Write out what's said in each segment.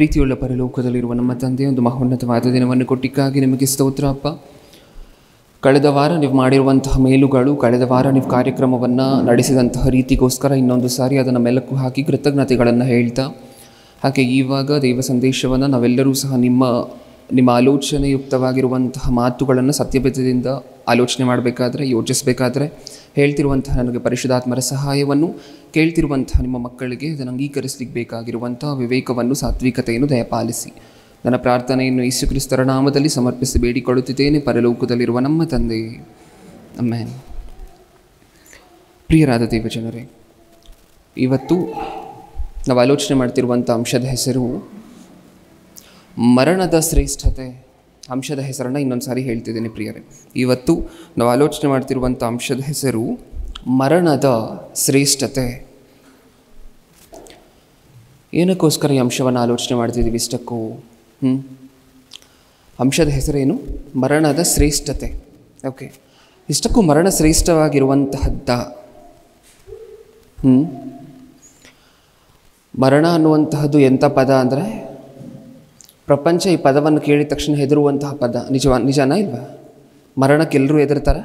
ಪ್ರೀತಿಯುಳ್ಳ ಪರಲೋಕದಲ್ಲಿರುವ ನಮ್ಮ ತಂದೆ, ಒಂದು ಮಹೋನ್ನತವಾದ ದಿನವನ್ನು ಕೊಟ್ಟಿಕ್ಕಾಗಿ ನಿಮಗೆ ಸ್ತೋತ್ರ ಅಪ್ಪ. ಕಳೆದ ವಾರ ನೀವು ಮಾಡಿರುವಂತಹ ಮೇಲುಗಳು, ಕಳೆದ ವಾರ ನೀವು ಕಾರ್ಯಕ್ರಮವನ್ನು ನಡೆಸಿದಂತಹ ರೀತಿಗೋಸ್ಕರ ಇನ್ನೊಂದು ಸಾರಿ ಅದನ್ನು ಮೆಲುಕು ಹಾಕಿ ಕೃತಜ್ಞತೆಗಳನ್ನು ಹೇಳ್ತಾ, ಹಾಗೆ ಇವಾಗ ದೇವ ಸಂದೇಶವನ್ನು ನಾವೆಲ್ಲರೂ ಸಹ ನಿಮ್ಮ ಆಲೋಚನೆಯುಕ್ತವಾಗಿರುವಂತಹ ಮಾತುಗಳನ್ನು ಸತ್ಯವೇದದಿಂದ ಆಲೋಚನೆ ಮಾಡಬೇಕಾದ್ರೆ, ಯೋಚಿಸಬೇಕಾದ್ರೆ ಹೇಳ್ತಿರುವಂತಹ ನನಗೆ ಪರಿಶುದ್ಧಾತ್ಮರ ಸಹಾಯವನ್ನು, ಕೇಳ್ತಿರುವಂತಹ ನಿಮ್ಮ ಮಕ್ಕಳಿಗೆ ಅದನ್ನು ಅಂಗೀಕರಿಸಲಿಕ್ಕೆ ಬೇಕಾಗಿರುವಂತಹ ವಿವೇಕವನ್ನು, ಸಾತ್ವಿಕತೆಯನ್ನು ದಯಪಾಲಿಸಿ. ನನ್ನ ಪ್ರಾರ್ಥನೆಯನ್ನು ಯೇಸು ಕ್ರಿಸ್ತರ ನಾಮದಲ್ಲಿ ಸಮರ್ಪಿಸಿ ಬೇಡಿಕೊಳ್ಳುತ್ತಿದ್ದೇನೆ, ಪರಲೋಕದಲ್ಲಿರುವ ನಮ್ಮ ತಂದೆ, ಆಮೆನ್. ಪ್ರಿಯರಾದ ದೇವಜನರೇ, ಇವತ್ತು ನಾವು ಆಲೋಚನೆ ಮಾಡ್ತಿರುವಂಥ ಅಂಶದ ಹೆಸರು ಮರಣದ ಶ್ರೇಷ್ಠತೆ. ಅಂಶದ ಹೆಸರನ್ನು ಇನ್ನೊಂದು ಸಾರಿ ಹೇಳ್ತಿದ್ದೇನೆ ಪ್ರಿಯರೇ. ಇವತ್ತು ನಾವು ಆಲೋಚನೆ ಮಾಡ್ತಿರುವಂಥ ಅಂಶದ ಹೆಸರು ಮರಣದ ಶ್ರೇಷ್ಠತೆ. ಏನಕ್ಕೋಸ್ಕರ ಈ ಅಂಶವನ್ನು ಆಲೋಚನೆ ಮಾಡ್ತಿದ್ದೀವಿ ಇಷ್ಟಕ್ಕೂ? ಅಂಶದ ಹೆಸರೇನು? ಮರಣದ ಶ್ರೇಷ್ಠತೆ. ಓಕೆ, ಇಷ್ಟಕ್ಕೂ ಮರಣ ಶ್ರೇಷ್ಠವಾಗಿರುವಂತಹದ್ದ? ಮರಣ ಅನ್ನುವಂತಹದ್ದು ಎಂಥ ಪದ ಅಂದರೆ, ಪ್ರಪಂಚ ಈ ಪದವನ್ನು ಕೇಳಿದ ತಕ್ಷಣ ಹೆದರುವಂತಹ ಪದ. ನಿಜನಾ ಇಲ್ವಾ? ಮರಣಕ್ಕೆಲ್ಲರೂ ಹೆದರ್ತಾರೆ.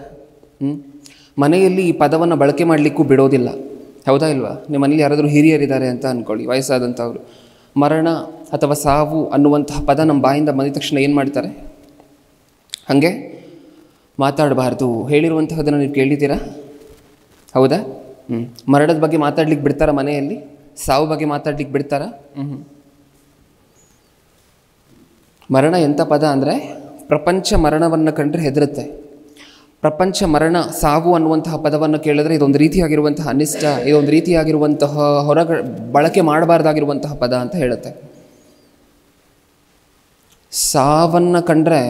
ಮನೆಯಲ್ಲಿ ಈ ಪದವನ್ನು ಬಳಕೆ ಮಾಡಲಿಕ್ಕೂ ಬಿಡೋದಿಲ್ಲ, ಹೌದಾ ಇಲ್ವಾ? ನಿಮ್ಮ ಮನೇಲಿ ಯಾರಾದರೂ ಹಿರಿಯರಿದ್ದಾರೆ ಅಂತ ಅಂದ್ಕೊಳ್ಳಿ, ವಯಸ್ಸಾದಂಥವ್ರು. ಮರಣ ಅಥವಾ ಸಾವು ಅನ್ನುವಂತಹ ಪದ ನಮ್ಮ ಬಾಯಿಂದ ಬಂದ ತಕ್ಷಣ ಏನು ಮಾಡ್ತಾರೆ? ಹಾಗೆ ಮಾತಾಡಬಾರ್ದು ಹೇಳಿರುವಂತಹದನ್ನು ನೀವು ಕೇಳಿದ್ದೀರಾ? ಹೌದಾ? ಮರಣದ ಬಗ್ಗೆ ಮಾತಾಡ್ಲಿಕ್ಕೆ ಬಿಡ್ತಾರ ಮನೆಯಲ್ಲಿ? ಸಾವು ಬಗ್ಗೆ ಮಾತಾಡ್ಲಿಕ್ಕೆ ಬಿಡ್ತಾರ? ಮರಣ ಎಂಥ ಪದ ಅಂದರೆ, ಪ್ರಪಂಚ ಮರಣವನ್ನು ಕಂಡ್ರೆ ಹೆದರುತ್ತೆ. ಪ್ರಪಂಚ ಮರಣ, ಸಾವು ಅನ್ನುವಂತಹ ಪದವನ್ನು ಕೇಳಿದ್ರೆ ಇದೊಂದು ರೀತಿಯಾಗಿರುವಂತಹ ಅನಿಷ್ಟ, ಇದೊಂದು ರೀತಿಯಾಗಿರುವಂತಹ ಬಳಕೆ ಮಾಡಬಾರ್ದಾಗಿರುವಂತಹ ಪದ ಅಂತ ಹೇಳುತ್ತೆ. ಸಾವನ್ನು ಕಂಡ್ರೆ,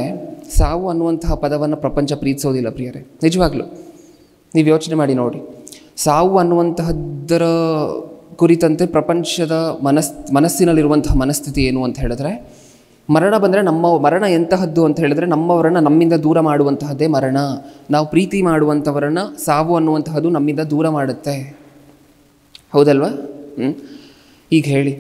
ಸಾವು ಅನ್ನುವಂತಹ ಪದವನ್ನು ಪ್ರಪಂಚ ಪ್ರೀತಿಸೋದಿಲ್ಲ ಪ್ರಿಯರೇ, ನಿಜವಾಗ್ಲೂ. ನೀವು ಯೋಚನೆ ಮಾಡಿ ನೋಡಿ, ಸಾವು ಅನ್ನುವಂತಹದ್ದರ ಕುರಿತಂತೆ ಪ್ರಪಂಚದ ಮನಸ್ಸಿನಲ್ಲಿರುವಂತಹ ಮನಸ್ಥಿತಿ ಏನು ಅಂತ ಹೇಳಿದ್ರೆ, ಮರಣ ಬಂದರೆ ಮರಣ ಎಂತಹದ್ದು ಅಂತ ಹೇಳಿದ್ರೆ, ನಮ್ಮವರನ್ನು ನಮ್ಮಿಂದ ದೂರ ಮಾಡುವಂತಹದ್ದೇ ಮರಣ. ನಾವು ಪ್ರೀತಿ ಮಾಡುವಂಥವರನ್ನು ಸಾವು ಅನ್ನುವಂತಹದ್ದು ನಮ್ಮಿಂದ ದೂರ ಮಾಡುತ್ತೆ, ಹೌದಲ್ವಾ? ಈಗ ಹೇಳಿ,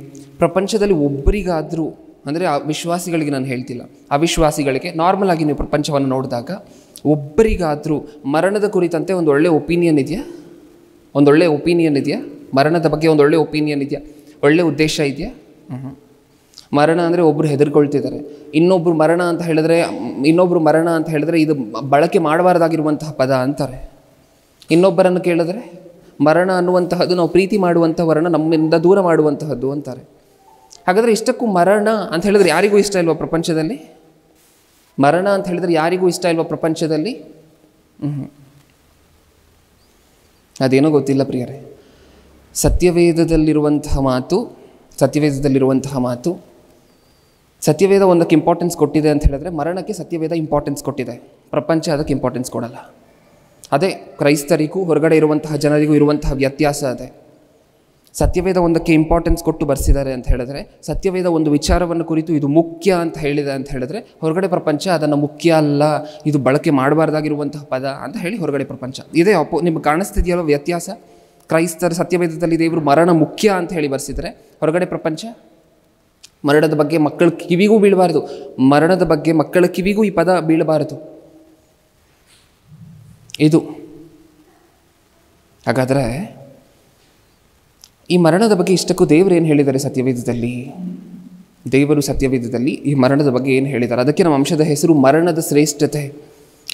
ಪ್ರಪಂಚದಲ್ಲಿ ಒಬ್ಬರಿಗಾದರೂ, ಅಂದರೆ ವಿಶ್ವಾಸಿಗಳಿಗೆ ನಾನು ಹೇಳ್ತಿಲ್ಲ, ಅವಿಶ್ವಾಸಿಗಳಿಗೆ ನಾರ್ಮಲ್ ಆಗಿ ನೀವು ಪ್ರಪಂಚವನ್ನು ನೋಡಿದಾಗ ಒಬ್ಬರಿಗಾದರೂ ಮರಣದ ಕುರಿತಂತೆ ಒಂದು ಒಳ್ಳೆಯ ಒಪಿನಿಯನ್ ಇದೆಯಾ? ಒಂದೊಳ್ಳೆ ಒಪಿನಿಯನ್ ಇದೆಯಾ? ಮರಣದ ಬಗ್ಗೆ ಒಂದೊಳ್ಳೆ ಒಪಿನಿಯನ್ ಇದೆಯಾ? ಒಳ್ಳೆ ಉದ್ದೇಶ ಇದೆಯಾ? ಮರಣ ಅಂದರೆ ಒಬ್ಬರು ಹೆದರ್ಕೊಳ್ತಿದ್ದಾರೆ. ಇನ್ನೊಬ್ಬರು ಮರಣ ಅಂತ ಹೇಳಿದ್ರೆ ಇದು ಬಳಕೆ ಮಾಡಬಾರ್ದಾಗಿರುವಂತಹ ಪದ ಅಂತಾರೆ. ಇನ್ನೊಬ್ಬರನ್ನು ಕೇಳಿದ್ರೆ ಮರಣ ಅನ್ನುವಂತಹದ್ದು ನಾವು ಪ್ರೀತಿ ಮಾಡುವಂಥವರನ್ನು ನಮ್ಮಿಂದ ದೂರ ಮಾಡುವಂತಹದ್ದು ಅಂತಾರೆ. ಹಾಗಾದರೆ ಇಷ್ಟಕ್ಕೂ ಮರಣ ಅಂತ ಹೇಳಿದ್ರೆ ಯಾರಿಗೂ ಇಷ್ಟ ಇಲ್ವಾ ಪ್ರಪಂಚದಲ್ಲಿ? ಮರಣ ಅಂತ ಹೇಳಿದ್ರೆ ಯಾರಿಗೂ ಇಷ್ಟ ಇಲ್ವಾ ಪ್ರಪಂಚದಲ್ಲಿ? ಅದೇನೋ ಗೊತ್ತಿಲ್ಲ ಪ್ರಿಯರೇ. ಸತ್ಯವೇದದಲ್ಲಿರುವಂತಹ ಮಾತು, ಸತ್ಯವೇದ ಒಂದಕ್ಕೆ ಇಂಪಾರ್ಟೆನ್ಸ್ ಕೊಟ್ಟಿದೆ ಅಂತ ಹೇಳಿದ್ರೆ, ಮರಣಕ್ಕೆ ಸತ್ಯವೇದ ಇಂಪಾರ್ಟೆನ್ಸ್ ಕೊಟ್ಟಿದೆ, ಪ್ರಪಂಚ ಅದಕ್ಕೆ ಇಂಪಾರ್ಟೆನ್ಸ್ ಕೊಡಲ್ಲ. ಅದೇ ಕ್ರೈಸ್ತರಿಗೂ ಹೊರಗಡೆ ಇರುವಂತಹ ಜನರಿಗೂ ಇರುವಂತಹ ವ್ಯತ್ಯಾಸ ಅದೇ. ಸತ್ಯವೇದ ಒಂದಕ್ಕೆ ಇಂಪಾರ್ಟೆನ್ಸ್ ಕೊಟ್ಟು ಬರ್ಸಿದ್ದಾರೆ ಅಂತ ಹೇಳಿದ್ರೆ, ಸತ್ಯವೇದ ಒಂದು ವಿಚಾರವನ್ನು ಕುರಿತು ಇದು ಮುಖ್ಯ ಅಂತ ಹೇಳಿದೆ ಅಂತ ಹೇಳಿದ್ರೆ, ಹೊರಗಡೆ ಪ್ರಪಂಚ ಅದನ್ನು ಮುಖ್ಯ ಅಲ್ಲ, ಇದು ಬಳಕೆ ಮಾಡಬಾರ್ದಾಗಿರುವಂತಹ ಪದ ಅಂತ ಹೇಳಿ ಹೊರಗಡೆ ಪ್ರಪಂಚ. ಇದೇ ನಿಮ್ಗೆ ಕಾಣಿಸ್ತಿದೆಯಲ್ಲ ವ್ಯತ್ಯಾಸ? ಕ್ರೈಸ್ತರ ಸತ್ಯವೇದದಲ್ಲಿ ದೇವರು ಮರಣ ಮುಖ್ಯ ಅಂತ ಹೇಳಿ ಬರ್ಸಿದರೆ, ಹೊರಗಡೆ ಪ್ರಪಂಚ ಮರಣದ ಬಗ್ಗೆ ಮಕ್ಕಳ ಕಿವಿಗೂ ಬೀಳಬಾರ್ದು, ಮರಣದ ಬಗ್ಗೆ ಮಕ್ಕಳ ಕಿವಿಗೂ ಈ ಪದ ಬೀಳಬಾರದು. ಇದು ಹಾಗಾದರೆ ಈ ಮರಣದ ಬಗ್ಗೆ ಇಷ್ಟಕ್ಕೂ ದೇವರು ಏನು ಹೇಳಿದ್ದಾರೆ ಸತ್ಯವೇದದಲ್ಲಿ? ದೇವರು ಸತ್ಯವೇದದಲ್ಲಿ ಈ ಮರಣದ ಬಗ್ಗೆ ಏನು ಹೇಳಿದ್ದಾರೆ? ಅದಕ್ಕೆ ನಮ್ಮ ಅಂಶದ ಹೆಸರು ಮರಣದ ಶ್ರೇಷ್ಠತೆ.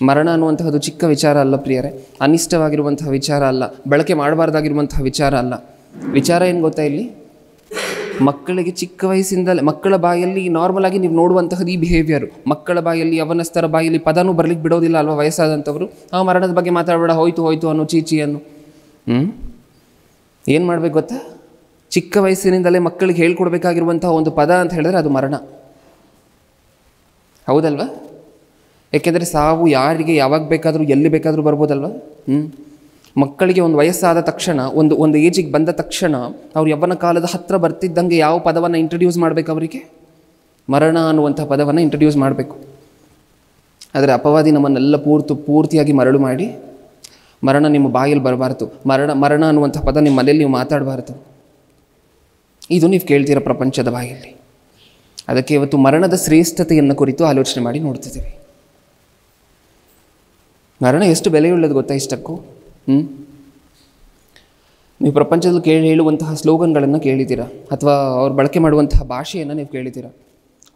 ಮರಣ ಅನ್ನುವಂತಹದ್ದು ಚಿಕ್ಕ ವಿಚಾರ ಅಲ್ಲ ಪ್ರಿಯರೇ, ಅನಿಷ್ಟವಾಗಿರುವಂತಹ ವಿಚಾರ ಅಲ್ಲ, ಬಳಕೆ ಮಾಡಬಾರ್ದಾಗಿರುವಂತಹ ವಿಚಾರ ಅಲ್ಲ. ವಿಚಾರ ಏನು ಗೊತ್ತಾ? ಇಲ್ಲಿ ಮಕ್ಕಳಿಗೆ ಚಿಕ್ಕ ವಯಸ್ಸಿಂದಲೇ ಮಕ್ಕಳ ಬಾಯಲ್ಲಿ ನಾರ್ಮಲ್ ಆಗಿ ನೀವು ನೋಡುವಂತಹದ್ದು ಈ ಬಿಹೇವಿಯರು. ಮಕ್ಕಳ ಬಾಯಲ್ಲಿ, ಯವನಸ್ಥರ ಬಾಯಲ್ಲಿ ಪದನೂ ಬರಲಿಕ್ಕೆ ಬಿಡೋದಿಲ್ಲ ಅಲ್ವಾ ವಯಸ್ಸಾದಂಥವರು? ಮರಣದ ಬಗ್ಗೆ ಮಾತಾಡಬೇಡ, ಹೋಯ್ತು ಅನ್ನೋ, ಚೀಚಿ ಅನ್ನು. ಏನು ಮಾಡಬೇಕು ಗೊತ್ತಾ? ಚಿಕ್ಕ ವಯಸ್ಸಿನಿಂದಲೇ ಮಕ್ಕಳಿಗೆ ಹೇಳ್ಕೊಡ್ಬೇಕಾಗಿರುವಂತಹ ಒಂದು ಪದ ಅಂತ ಹೇಳಿದ್ರೆ ಅದು ಮರಣ, ಹೌದಲ್ವಾ? ಏಕೆಂದರೆ ಸಾವು ಯಾರಿಗೆ ಯಾವಾಗ ಬೇಕಾದರೂ ಎಲ್ಲಿ ಬೇಕಾದರೂ ಬರ್ಬೋದಲ್ವ. ಮಕ್ಕಳಿಗೆ ಒಂದು ವಯಸ್ಸಾದ ತಕ್ಷಣ, ಒಂದು ಏಜಿಗೆ ಬಂದ ತಕ್ಷಣ, ಅವ್ರು ಯವ್ವನ ಕಾಲದ ಹತ್ತಿರ ಬರ್ತಿದ್ದಂಗೆ ಯಾವ ಪದವನ್ನು ಇಂಟ್ರಡ್ಯೂಸ್ ಮಾಡಬೇಕು? ಅವರಿಗೆ ಮರಣ ಅನ್ನುವಂಥ ಪದವನ್ನು ಇಂಟ್ರಡ್ಯೂಸ್ ಮಾಡಬೇಕು. ಆದರೆ ಅಪವಾದಿ ನಮ್ಮನ್ನೆಲ್ಲ ಪೂರ್ತಿಯಾಗಿ ಮರಳು ಮಾಡಿ, ಮರಣ ನಿಮ್ಮ ಬಾಯಲ್ಲಿ ಬರಬಾರ್ದು, ಮರಣ ಅನ್ನುವಂಥ ಪದ ನಿಮ್ಮ ಮನೆಯಲ್ಲಿ ನೀವು ಮಾತಾಡಬಾರ್ದು. ಇದು ನೀವು ಕೇಳ್ತೀರ ಪ್ರಪಂಚದ ಬಾಯಲ್ಲಿ. ಅದಕ್ಕೆ ಇವತ್ತು ಮರಣದ ಶ್ರೇಷ್ಠತೆಯನ್ನು ಕುರಿತು ಆಲೋಚನೆ ಮಾಡಿ ನೋಡ್ತಿದ್ದೀವಿ. ಮರಣ ಎಷ್ಟು ಬೆಲೆಯುಳ್ಳದು ಗೊತ್ತಾ ಇಷ್ಟಕ್ಕೂ? ನೀವು ಪ್ರಪಂಚದಲ್ಲಿ ಹೇಳುವಂತಹ ಸ್ಲೋಗನ್ಗಳನ್ನು ಕೇಳಿದ್ದೀರಾ, ಅಥವಾ ಅವ್ರು ಬಳಕೆ ಮಾಡುವಂತಹ ಭಾಷೆಯನ್ನು ನೀವು ಕೇಳಿದ್ದೀರಾ.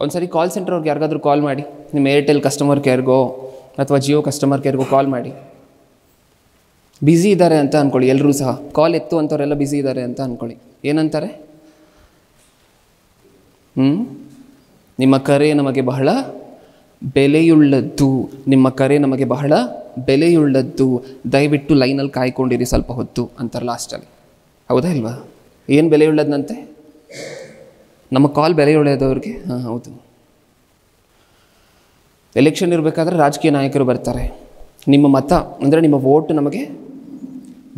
ಒಂದು ಸರಿ ಕಾಲ್ ಸೆಂಟರ್ ಅವ್ರಿಗೆ ಯಾರಿಗಾದ್ರೂ ಕಾಲ್ ಮಾಡಿ, ನಿಮ್ಮ ಏರ್ಟೆಲ್ ಕಸ್ಟಮರ್ ಕೇರ್ಗೋ ಅಥವಾ ಜಿಯೋ ಕಸ್ಟಮರ್ ಕೇರ್ಗೋ ಕಾಲ್ ಮಾಡಿ. ಬ್ಯುಸಿ ಇದ್ದಾರೆ ಅಂತ ಅಂದ್ಕೊಳ್ಳಿ, ಎಲ್ಲರೂ ಸಹ ಕಾಲ್ ಎತ್ತು ಅಂಥವರೆಲ್ಲ ಬ್ಯುಸಿ ಇದ್ದಾರೆ ಅಂತ ಅಂದ್ಕೊಳ್ಳಿ. ಏನಂತಾರೆ? ನಿಮ್ಮ ಕರೆ ನಮಗೆ ಬಹಳ ಬೆಲೆಯುಳ್ಳದ್ದು, ನಿಮ್ಮ ಕರೆ ನಮಗೆ ಬಹಳ ಬೆಲೆಯುಳ್ಳದ್ದು, ದಯವಿಟ್ಟು ಲೈನಲ್ಲಿ ಕಾಯ್ಕೊಂಡಿರಿ ಸ್ವಲ್ಪ ಹೊತ್ತು ಅಂತಾರೆ ಲಾಸ್ಟಲ್ಲಿ. ಹೌದಾ ಇಲ್ವಾ? ಏನು ಬೆಲೆಯುಳ್ಳದಂತೆ? ನಮ್ಮ ಕಾಲ್ ಬೆಲೆಯುಳ್ಳದವ್ರಿಗೆ. ಹೌದು. ಎಲೆಕ್ಷನ್ ಇರಬೇಕಾದ್ರೆ ರಾಜಕೀಯ ನಾಯಕರು ಬರ್ತಾರೆ, ನಿಮ್ಮ ಮತ ಅಂದರೆ ನಿಮ್ಮ ವೋಟ್ ನಮಗೆ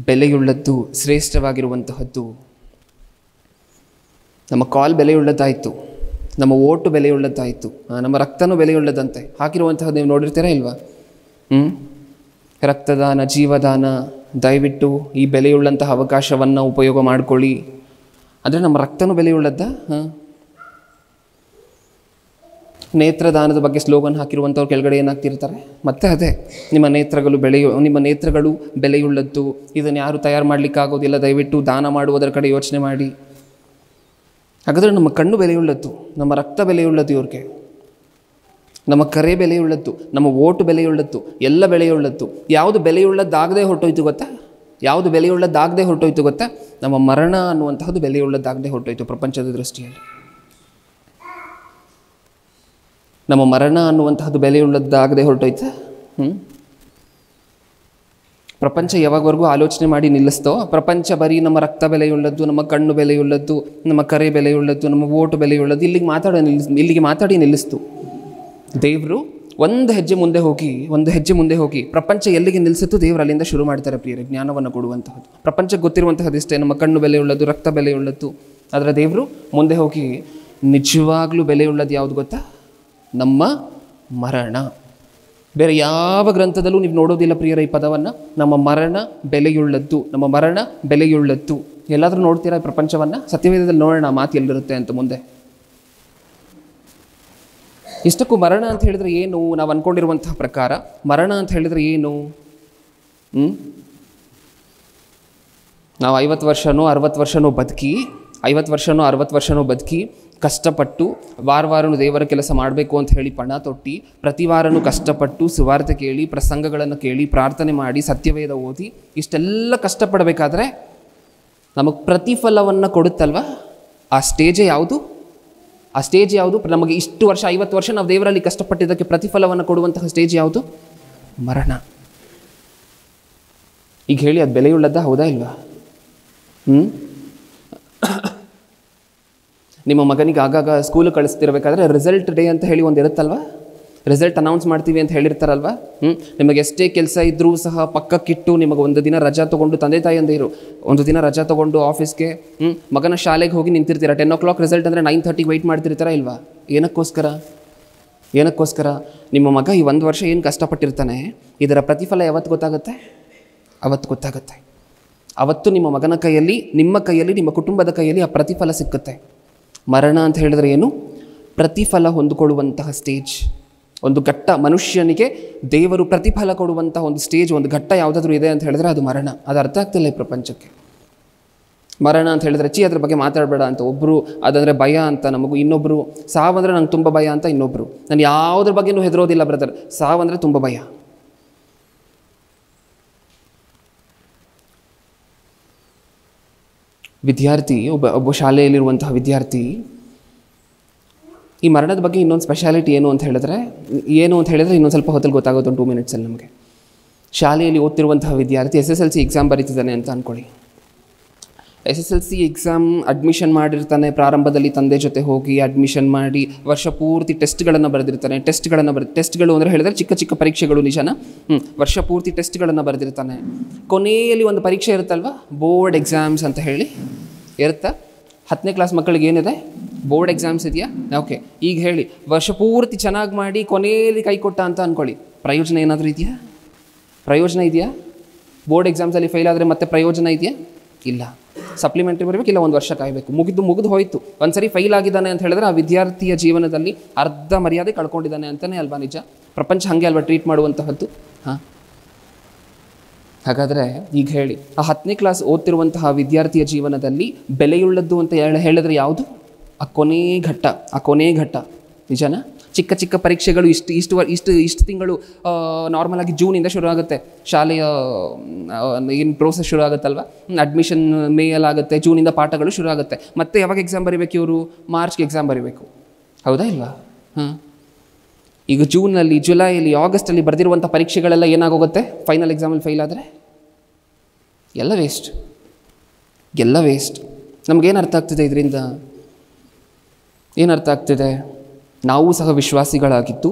ಬೆಲೆಯುಳ್ಳದ್ದು, ಶ್ರೇಷ್ಠವಾಗಿರುವಂತಹದ್ದು. ನಮ್ಮ ಕಾಲ್ ಬೆಲೆಯುಳ್ಳದ್ದಾಯಿತು, ನಮ್ಮ ಓಟು ಬೆಲೆಯುಳ್ಳದ್ದಾಯಿತು, ನಮ್ಮ ರಕ್ತನೂ ಬೆಲೆಯುಳ್ಳದಂತೆ ಹಾಕಿರುವಂತಹದ್ದು ನೀವು ನೋಡಿರ್ತೀರಾ ಇಲ್ವಾ? ರಕ್ತದಾನ, ಜೀವದಾನ, ದಯವಿಟ್ಟು ಈ ಬೆಲೆಯುಳ್ಳಂತಹ ಅವಕಾಶವನ್ನು ಉಪಯೋಗ ಮಾಡಿಕೊಳ್ಳಿ. ಅಂದರೆ ನಮ್ಮ ರಕ್ತನೂ ಬೆಲೆಯುಳ್ಳದ್ದ. ನೇತ್ರದಾನದ ಬಗ್ಗೆ ಸ್ಲೋಗನ್ ಹಾಕಿರುವಂಥವ್ರು ಕೆಳಗಡೆ ಏನಾಗ್ತಿರ್ತಾರೆ? ಮತ್ತೆ ಅದೇ, ನಿಮ್ಮ ನೇತ್ರಗಳು ಬೆಲೆಯುಳ್ಳದ್ದು, ಇದನ್ನು ಯಾರು ತಯಾರು ಮಾಡಲಿಕ್ಕಾಗೋದಿಲ್ಲ, ದಯವಿಟ್ಟು ದಾನ ಮಾಡುವುದರ ಕಡೆ ಯೋಚನೆ ಮಾಡಿ. ಹಾಗಾದರೆ ನಮ್ಮ ಕಣ್ಣು ಬೆಲೆಯುಳ್ಳದ್ದು, ನಮ್ಮ ರಕ್ತ ಬೆಲೆಯುಳ್ಳದ್ದು ಇವ್ರಿಗೆ, ನಮ್ಮ ಕರೆ ಬೆಲೆಯುಳ್ಳದ್ದು, ನಮ್ಮ ಓಟು ಬೆಲೆಯುಳ್ಳದ್ದು, ಎಲ್ಲ ಬೆಲೆಯುಳ್ಳದ್ದು. ಯಾವುದು ಬೆಲೆಯುಳ್ಳದ್ದಾಗದೆ ಹೊರಟೋಯ್ತು ಗೊತ್ತಾ? ಯಾವುದು ಬೆಲೆಯುಳ್ಳದ್ದಾಗದೆ ಹೊರಟೋಯ್ತು ಗೊತ್ತಾ? ನಮ್ಮ ಮರಣ ಅನ್ನುವಂತಹದ್ದು ಬೆಲೆಯುಳ್ಳದ್ದಾಗದೆ ಹೊರಟೋಯ್ತು ಪ್ರಪಂಚದ ದೃಷ್ಟಿಯಲ್ಲಿ. ನಮ್ಮ ಮರಣ ಅನ್ನುವಂತಹದ್ದು ಬೆಲೆಯುಳ್ಳದ್ದಾಗದೆ ಹೊರಟೋಯ್ತು. ಪ್ರಪಂಚ ಯಾವಾಗವರೆಗೂ ಆಲೋಚನೆ ಮಾಡಿ ನಿಲ್ಲಿಸ್ತೋ, ಪ್ರಪಂಚ ಬರೀ ನಮ್ಮ ರಕ್ತ ಬೆಲೆಯುಳ್ಳದ್ದು, ನಮ್ಮ ಕಣ್ಣು ಬೆಲೆಯುಳ್ಳದ್ದು, ನಮ್ಮ ಕರೆ ಬೆಲೆಯುಳ್ಳದ್ದು, ನಮ್ಮ ಓಟು ಬೆಲೆಯುಳ್ಳದ್ದು, ಇಲ್ಲಿಗೆ ಮಾತಾಡಿ ನಿಲ್ಲಿಸ್ತು. ದೇವರು ಒಂದು ಹೆಜ್ಜೆ ಮುಂದೆ ಹೋಗಿ ಪ್ರಪಂಚ ಎಲ್ಲಿಗೆ ನಿಲ್ಲಿಸಿತು ದೇವರು ಅಲ್ಲಿಂದ ಶುರು ಮಾಡ್ತಾರೆ ಪ್ರಿಯರೇ, ಜ್ಞಾನವನ್ನು ಕೊಡುವಂತಹದ್ದು. ಪ್ರಪಂಚಕ್ಕೆ ಗೊತ್ತಿರುವಂತಹದ್ದಿಷ್ಟೇ, ನಮ್ಮ ಕಣ್ಣು ಬೆಲೆಯುಳ್ಳದ್ದು, ರಕ್ತ ಬೆಲೆಯುಳ್ಳದ್ದು. ಆದರೆ ದೇವರು ಮುಂದೆ ಹೋಗಿ ನಿಜವಾಗ್ಲೂ ಬೆಲೆಯುಳ್ಳದ್ದು ಯಾವುದು ಗೊತ್ತಾ? ನಮ್ಮ ಮರಣ. ಬೇರೆ ಯಾವ ಗ್ರಂಥದಲ್ಲೂ ನೀವು ನೋಡೋದಿಲ್ಲ ಪ್ರಿಯರ ಈ ಪದವನ್ನು. ನಮ್ಮ ಮರಣ ಬೆಲೆಯುಳ್ಳದ್ದು, ನಮ್ಮ ಮರಣ ಬೆಲೆಯುಳ್ಳದ್ದು. ಎಲ್ಲಾದರೂ ನೋಡ್ತೀರಾ ಈ ಪ್ರಪಂಚವನ್ನು? ಸತ್ಯವೇದದಲ್ಲಿ ನೋಡೋಣ ಮಾತು ಎಲ್ಲಿರುತ್ತೆ ಅಂತ ಮುಂದೆ. ಇಷ್ಟಕ್ಕೂ ಮರಣ ಅಂತ ಹೇಳಿದರೆ ಏನು? ನಾವು ಅಂದ್ಕೊಂಡಿರುವಂತಹ ಪ್ರಕಾರ ಮರಣ ಅಂತ ಹೇಳಿದರೆ ಏನು? ನಾವು 50 ವರ್ಷನೋ 60 ವರ್ಷನೋ ಬದುಕಿ ಕಷ್ಟಪಟ್ಟು ವಾರನೂ ದೇವರ ಕೆಲಸ ಮಾಡಬೇಕು ಅಂತ ಹೇಳಿ ಪಣ ತೊಟ್ಟು, ಪ್ರತಿ ವಾರನೂ ಕಷ್ಟಪಟ್ಟು ಸುವಾರ್ತೆ ಕೇಳಿ, ಪ್ರಸಂಗಗಳನ್ನು ಕೇಳಿ, ಪ್ರಾರ್ಥನೆ ಮಾಡಿ, ಸತ್ಯವೇದ ಓದಿ, ಇಷ್ಟೆಲ್ಲ ಕಷ್ಟಪಡಬೇಕಾದ್ರೆ ನಮಗೆ ಪ್ರತಿಫಲವನ್ನು ಕೊಡುತ್ತಲ್ವ, ಆ ಸ್ಟೇಜೇ ಯಾವುದು? ನಮಗೆ ಇಷ್ಟು ವರ್ಷ 50 ವರ್ಷ ನಾವು ದೇವರಲ್ಲಿ ಕಷ್ಟಪಟ್ಟಿದ್ದಕ್ಕೆ ಪ್ರತಿಫಲವನ್ನು ಕೊಡುವಂತಹ ಸ್ಟೇಜ್ ಯಾವುದು? ಮರಣ. ಈಗ ಹೇಳಿ, ಅದು ಬೆಲೆಯುಳ್ಳದ್ದ? ಹೌದಾ ಇಲ್ವಾ? ನಿಮ್ಮ ಮಗನಿಗೆ ಆಗಾಗ ಸ್ಕೂಲಿಗೆ ಕಳಿಸ್ತಿರ್ಬೇಕಾದ್ರೆ ರಿಸಲ್ಟ್ ಡೇ ಅಂತ ಹೇಳಿ ಒಂದು ಇರುತ್ತಲ್ವ, ರಿಸಲ್ಟ್ ಅನೌನ್ಸ್ ಮಾಡ್ತೀವಿ ಅಂತ ಹೇಳಿರ್ತಾರಲ್ವ. ನಿಮಗೆ ಎಷ್ಟೇ ಕೆಲಸ ಇದ್ದರೂ ಸಹ ಪಕ್ಕಕ್ಕಿಟ್ಟು ನಿಮಗೆ ಒಂದು ದಿನ ರಜಾ ತೊಗೊಂಡು, ತಂದೆ ತಾಯಿಯಂದಿರು ಒಂದು ದಿನ ರಜಾ ತೊಗೊಂಡು ಆಫೀಸ್ಗೆ ಮಗನ ಶಾಲೆಗೆ ಹೋಗಿ ನಿಂತಿರ್ತೀರ. 10 o'clock ರಿಸಲ್ಟ್ ಅಂದರೆ 9:30 ವೆಯ್ಟ್ ಮಾಡ್ತಿರ್ತಾರ ಇಲ್ವಾ? ಏನಕ್ಕೋಸ್ಕರ? ನಿಮ್ಮ ಮಗ ಈ 1 ವರ್ಷ ಏನು ಕಷ್ಟಪಟ್ಟಿರ್ತಾನೆ, ಇದರ ಪ್ರತಿಫಲ ಯಾವತ್ತು ಗೊತ್ತಾಗುತ್ತೆ? ಅವತ್ತು ಗೊತ್ತಾಗುತ್ತೆ. ಅವತ್ತು ನಿಮ್ಮ ಮಗನ ಕೈಯಲ್ಲಿ, ನಿಮ್ಮ ಕೈಯಲ್ಲಿ, ನಿಮ್ಮ ಕುಟುಂಬದ ಕೈಯಲ್ಲಿ ಆ ಪ್ರತಿಫಲ ಸಿಕ್ಕುತ್ತೆ. ಮರಣ ಅಂತ ಹೇಳಿದ್ರೆ ಏನು? ಪ್ರತಿಫಲ ಹೊಂದಿಕೊಳ್ಳುವಂತಹ ಸ್ಟೇಜ್. ಒಂದು ಘಟ್ಟ, ಮನುಷ್ಯನಿಗೆ ದೇವರು ಪ್ರತಿಫಲ ಕೊಡುವಂತಹ ಒಂದು ಸ್ಟೇಜ್, ಒಂದು ಘಟ್ಟ ಯಾವುದಾದ್ರೂ ಇದೆ ಅಂತ ಹೇಳಿದ್ರೆ ಅದು ಮರಣ. ಅದು ಅರ್ಥ ಆಗ್ತಿಲ್ಲ ಈ ಪ್ರಪಂಚಕ್ಕೆ. ಮರಣ ಅಂತ ಹೇಳಿದ್ರೆ ಅದ್ರ ಬಗ್ಗೆ ಮಾತಾಡಬೇಡ ಅಂತ ಒಬ್ಬರು, ಅದಂದರೆ ಭಯ ಅಂತ ನಮಗೂ, ಇನ್ನೊಬ್ಬರು ಸಾವಂದರೆ ನಂಗೆ ತುಂಬ ಭಯ ಅಂತ ಇನ್ನೊಬ್ಬರು. ನಾನು ಯಾವುದ್ರ ಬಗ್ಗೆನೂ ಹೆದರೋದಿಲ್ಲ ಬ್ರದರ್, ಸಾವಂದರೆ ತುಂಬ ಭಯ. ವಿದ್ಯಾರ್ಥಿ, ಒಬ್ಬ ಶಾಲೆಯಲ್ಲಿರುವಂತಹ ವಿದ್ಯಾರ್ಥಿ, ಈ ಮರಣದ ಬಗ್ಗೆ ಇನ್ನೊಂದು ಸ್ಪೆಷಾಲಿಟಿ ಏನು ಅಂತ ಹೇಳಿದ್ರೆ ಇನ್ನೊಂದು ಸ್ವಲ್ಪ ಹೊತ್ತಲ್ಲಿ ಗೊತ್ತಾಗೋದು, 2 minutesಲ್ಲಿ ನಮಗೆ. ಶಾಲೆಯಲ್ಲಿ ಓದ್ತಿರುವಂತಹ ವಿದ್ಯಾರ್ಥಿ SSLC ಎಕ್ಸಾಮ್ ಬರೀತಿದ್ದಾನೆ ಅಂತ ಅಂದ್ಕೊಳ್ಳಿ. SSLC ಎಕ್ಸಾಮ್ ಅಡ್ಮಿಷನ್ ಮಾಡಿರ್ತಾನೆ. ಪ್ರಾರಂಭದಲ್ಲಿ ತಂದೆ ಜೊತೆ ಹೋಗಿ ಅಡ್ಮಿಷನ್ ಮಾಡಿ ವರ್ಷ ಪೂರ್ತಿ ಟೆಸ್ಟ್ಗಳನ್ನು ಬರೆದಿರ್ತಾನೆ. ಟೆಸ್ಟ್ಗಳು ಅಂದರೆ ಹೇಳಿದ್ರೆ ಚಿಕ್ಕ ಚಿಕ್ಕ ಪರೀಕ್ಷೆಗಳು, ನಿಜಾನ? ವರ್ಷ ಪೂರ್ತಿ ಟೆಸ್ಟ್ಗಳನ್ನು ಬರೆದಿರ್ತಾನೆ. ಕೊನೆಯಲ್ಲಿ ಒಂದು ಪರೀಕ್ಷೆ ಇರುತ್ತಲ್ವ, ಬೋರ್ಡ್ ಎಕ್ಸಾಮ್ಸ್ ಅಂತ ಹೇಳಿ ಇರುತ್ತಾ? 10ನೇ ಕ್ಲಾಸ್ ಮಕ್ಕಳಿಗೆ ಏನಿದೆ? ಬೋರ್ಡ್ ಎಕ್ಸಾಮ್ಸ್ ಇದೆಯಾ? ಓಕೆ. ಈಗ ಹೇಳಿ, ವರ್ಷ ಪೂರ್ತಿ ಚೆನ್ನಾಗಿ ಮಾಡಿ ಕೊನೆಯಲ್ಲಿ ಕೈ ಕೊಟ್ಟ ಅಂತ ಅಂದ್ಕೊಳ್ಳಿ, ಪ್ರಯೋಜನ ಏನಾದರೂ ಇದೆಯಾ? ಬೋರ್ಡ್ ಎಕ್ಸಾಮ್ಸಲ್ಲಿ ಫೇಲ್ ಆದರೆ ಮತ್ತೆ ಪ್ರಯೋಜನ ಇದೆಯಾ? ಇಲ್ಲ. ಸಪ್ಲಿಮೆಂಟ್ರಿ ಬರಬೇಕು, ಇಲ್ಲ 1 ವರ್ಷ ಕಾಯಬೇಕು. ಮುಗಿದು ಹೋಯಿತು. ಒಂದು ಸರಿ ಫೈಲ್ ಆಗಿದ್ದಾನೆ ಅಂತ ಹೇಳಿದ್ರೆ ಆ ವಿದ್ಯಾರ್ಥಿಯ ಜೀವನದಲ್ಲಿ ಅರ್ಧ ಮರ್ಯಾದೆ ಕಳ್ಕೊಂಡಿದ್ದಾನೆ ಅಂತಲೇ ಅಲ್ವಾ ನಿಜ? ಪ್ರಪಂಚ ಹಾಗೆ ಅಲ್ವಾ ಟ್ರೀಟ್ ಮಾಡುವಂತಹದ್ದು? ಹಾಂ, ಹಾಗಾದರೆ ಈಗ ಹೇಳಿ, ಆ 10ನೇ ಕ್ಲಾಸ್ ಓದ್ತಿರುವಂತಹ ವಿದ್ಯಾರ್ಥಿಯ ಜೀವನದಲ್ಲಿ ಬೆಲೆಯುಳ್ಳದ್ದು ಅಂತ ಹೇಳಿದ್ರೆ ಯಾವುದು? ಆ ಕೊನೆ ಘಟ್ಟ. ನಿಜನಾ? ಚಿಕ್ಕ ಪರೀಕ್ಷೆಗಳು ಇಷ್ಟು ತಿಂಗಳು ನಾರ್ಮಲಾಗಿ ಜೂನಿಂದ ಶುರು ಆಗುತ್ತೆ. ಶಾಲೆಯ ಏನು ಪ್ರೋಸೆಸ್ ಶುರು ಆಗುತ್ತಲ್ವ, ಅಡ್ಮಿಷನ್ ಮೇಯಲ್ಲಾಗುತ್ತೆ, ಜೂನಿಂದ ಪಾಠಗಳು ಶುರು ಆಗುತ್ತೆ. ಮತ್ತೆ ಯಾವಾಗ ಎಕ್ಸಾಮ್ ಬರೀಬೇಕು ಇವರು? ಮಾರ್ಚ್ಗೆ ಎಕ್ಸಾಮ್ ಬರೀಬೇಕು, ಹೌದಾ ಇಲ್ವಾ? ಹಾಂ, ಈಗ ಜೂನಲ್ಲಿ, ಜುಲೈಯಲ್ಲಿ, ಆಗಸ್ಟಲ್ಲಿ ಬರೆದಿರುವಂಥ ಪರೀಕ್ಷೆಗಳೆಲ್ಲ ಏನಾಗೋಗುತ್ತೆ? ಫೈನಲ್ ಎಕ್ಸಾಮಲ್ಲಿ ಫೇಲ್ ಆದರೆ ಎಲ್ಲ ವೇಸ್ಟ್. ನಮಗೇನು ಅರ್ಥ ಆಗ್ತಿದೆ ಇದರಿಂದ? ಏನು ಅರ್ಥ ಆಗ್ತಿದೆ? ನಾವು ಸಹ ವಿಶ್ವಾಸಿಗಳಾಗಿತ್ತು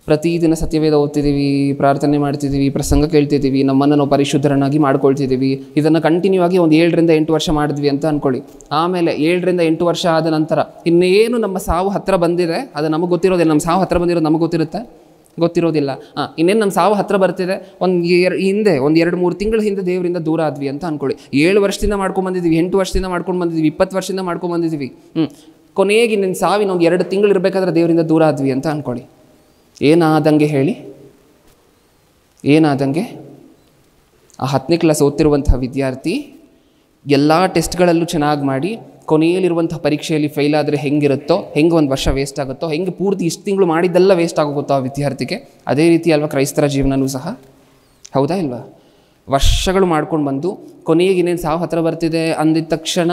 ಪ್ರತಿದಿನ ಸತ್ಯವೇದ ಓದ್ತಿದ್ದೀವಿ, ಪ್ರಾರ್ಥನೆ ಮಾಡ್ತಿದ್ದೀವಿ, ಪ್ರಸಂಗ ಕೇಳ್ತಿದ್ದೀವಿ, ನಮ್ಮನ್ನು ನಾವು ಪರಿಶುದ್ಧರನ್ನಾಗಿ ಮಾಡ್ಕೊಳ್ತಿದ್ದೀವಿ. ಇದನ್ನು ಕಂಟಿನ್ಯೂ ಆಗಿ ಒಂದು 7 ರಿಂದ 8 ವರ್ಷ ಮಾಡಿದ್ವಿ ಅಂತ ಅಂದ್ಕೊಳ್ಳಿ. ಆಮೇಲೆ 7 ರಿಂದ 8 ವರ್ಷ ಆದ ನಂತರ ಇನ್ನೇನು ನಮ್ಮ ಸಾವು ಹತ್ತಿರ ಬಂದಿದೆ, ಅದು ನಮಗೆ ಗೊತ್ತಿರೋದಿಲ್ಲ. ನಮ್ಮ ಸಾವು ಹತ್ತಿರ ಬಂದಿರೋದು ನಮಗೆ ಗೊತ್ತಿರೋದಿಲ್ಲ. ಇನ್ನೇನು ನಮ್ಮ ಸಾವು ಹತ್ತಿರ ಬರ್ತಿದೆ, ಒಂದು 2-3 ತಿಂಗಳ ಹಿಂದೆ ದೇವರಿಂದ ದೂರ ಆದ್ವಿ ಅಂತ ಅಂದ್ಕೊಳ್ಳಿ. 7 ವರ್ಷದಿಂದ ಮಾಡ್ಕೊಂಡ್ಬಂದಿದ್ದೀವಿ, 8 ವರ್ಷದಿಂದ ಮಾಡ್ಕೊಂಡು ಬಂದಿದ್ದೀವಿ, 20 ವರ್ಷದಿಂದ ಮಾಡ್ಕೊಂಡ್ಬಂದಿದ್ದೀವಿ. ಕೊನೆಗೆ ನಿನ್ನ ಸಾವಿನ ಒಂದು 2 ತಿಂಗಳು ಇರಬೇಕಾದ್ರೆ ದೇವರಿಂದ ದೂರ ಆದ್ವಿ ಅಂತ ಅಂದ್ಕೊಳ್ಳಿ. ಏನಾದಂಗೆ ಹೇಳಿ? ಏನಾದಂಗೆ? ಆ 10ನೇ ಕ್ಲಾಸ್ ಓದ್ತಿರುವಂತಹ ವಿದ್ಯಾರ್ಥಿ ಎಲ್ಲ ಟೆಸ್ಟ್ಗಳಲ್ಲೂ ಚೆನ್ನಾಗಿ ಮಾಡಿ ಕೊನೆಯಲ್ಲಿರುವಂಥ ಪರೀಕ್ಷೆಯಲ್ಲಿ ಫೇಲ್ ಆದರೆ ಹೆಂಗಿರುತ್ತೋ, ಹೆಂಗೆ 1 ವರ್ಷ ವೇಸ್ಟ್ ಆಗುತ್ತೋ, ಹೆಂಗೆ ಪೂರ್ತಿ ಇಷ್ಟು ತಿಂಗಳು ಮಾಡಿದ್ದೆಲ್ಲ ವೇಸ್ಟ್ ಆಗೋಗುತ್ತೋ ಆ ವಿದ್ಯಾರ್ಥಿಗೆ, ಅದೇ ರೀತಿ ಅಲ್ವಾ ಕ್ರೈಸ್ತರ ಜೀವನವೂ ಸಹ? ಹೌದಾ ಇಲ್ವಾ? ವರ್ಷಗಳು ಮಾಡ್ಕೊಂಡು ಬಂದು ಕೊನೆಗೆ ಇನ್ನೇನು ಸಾವು ಹತ್ತಿರ ಬರ್ತಿದೆ ಅಂದಿದ ತಕ್ಷಣ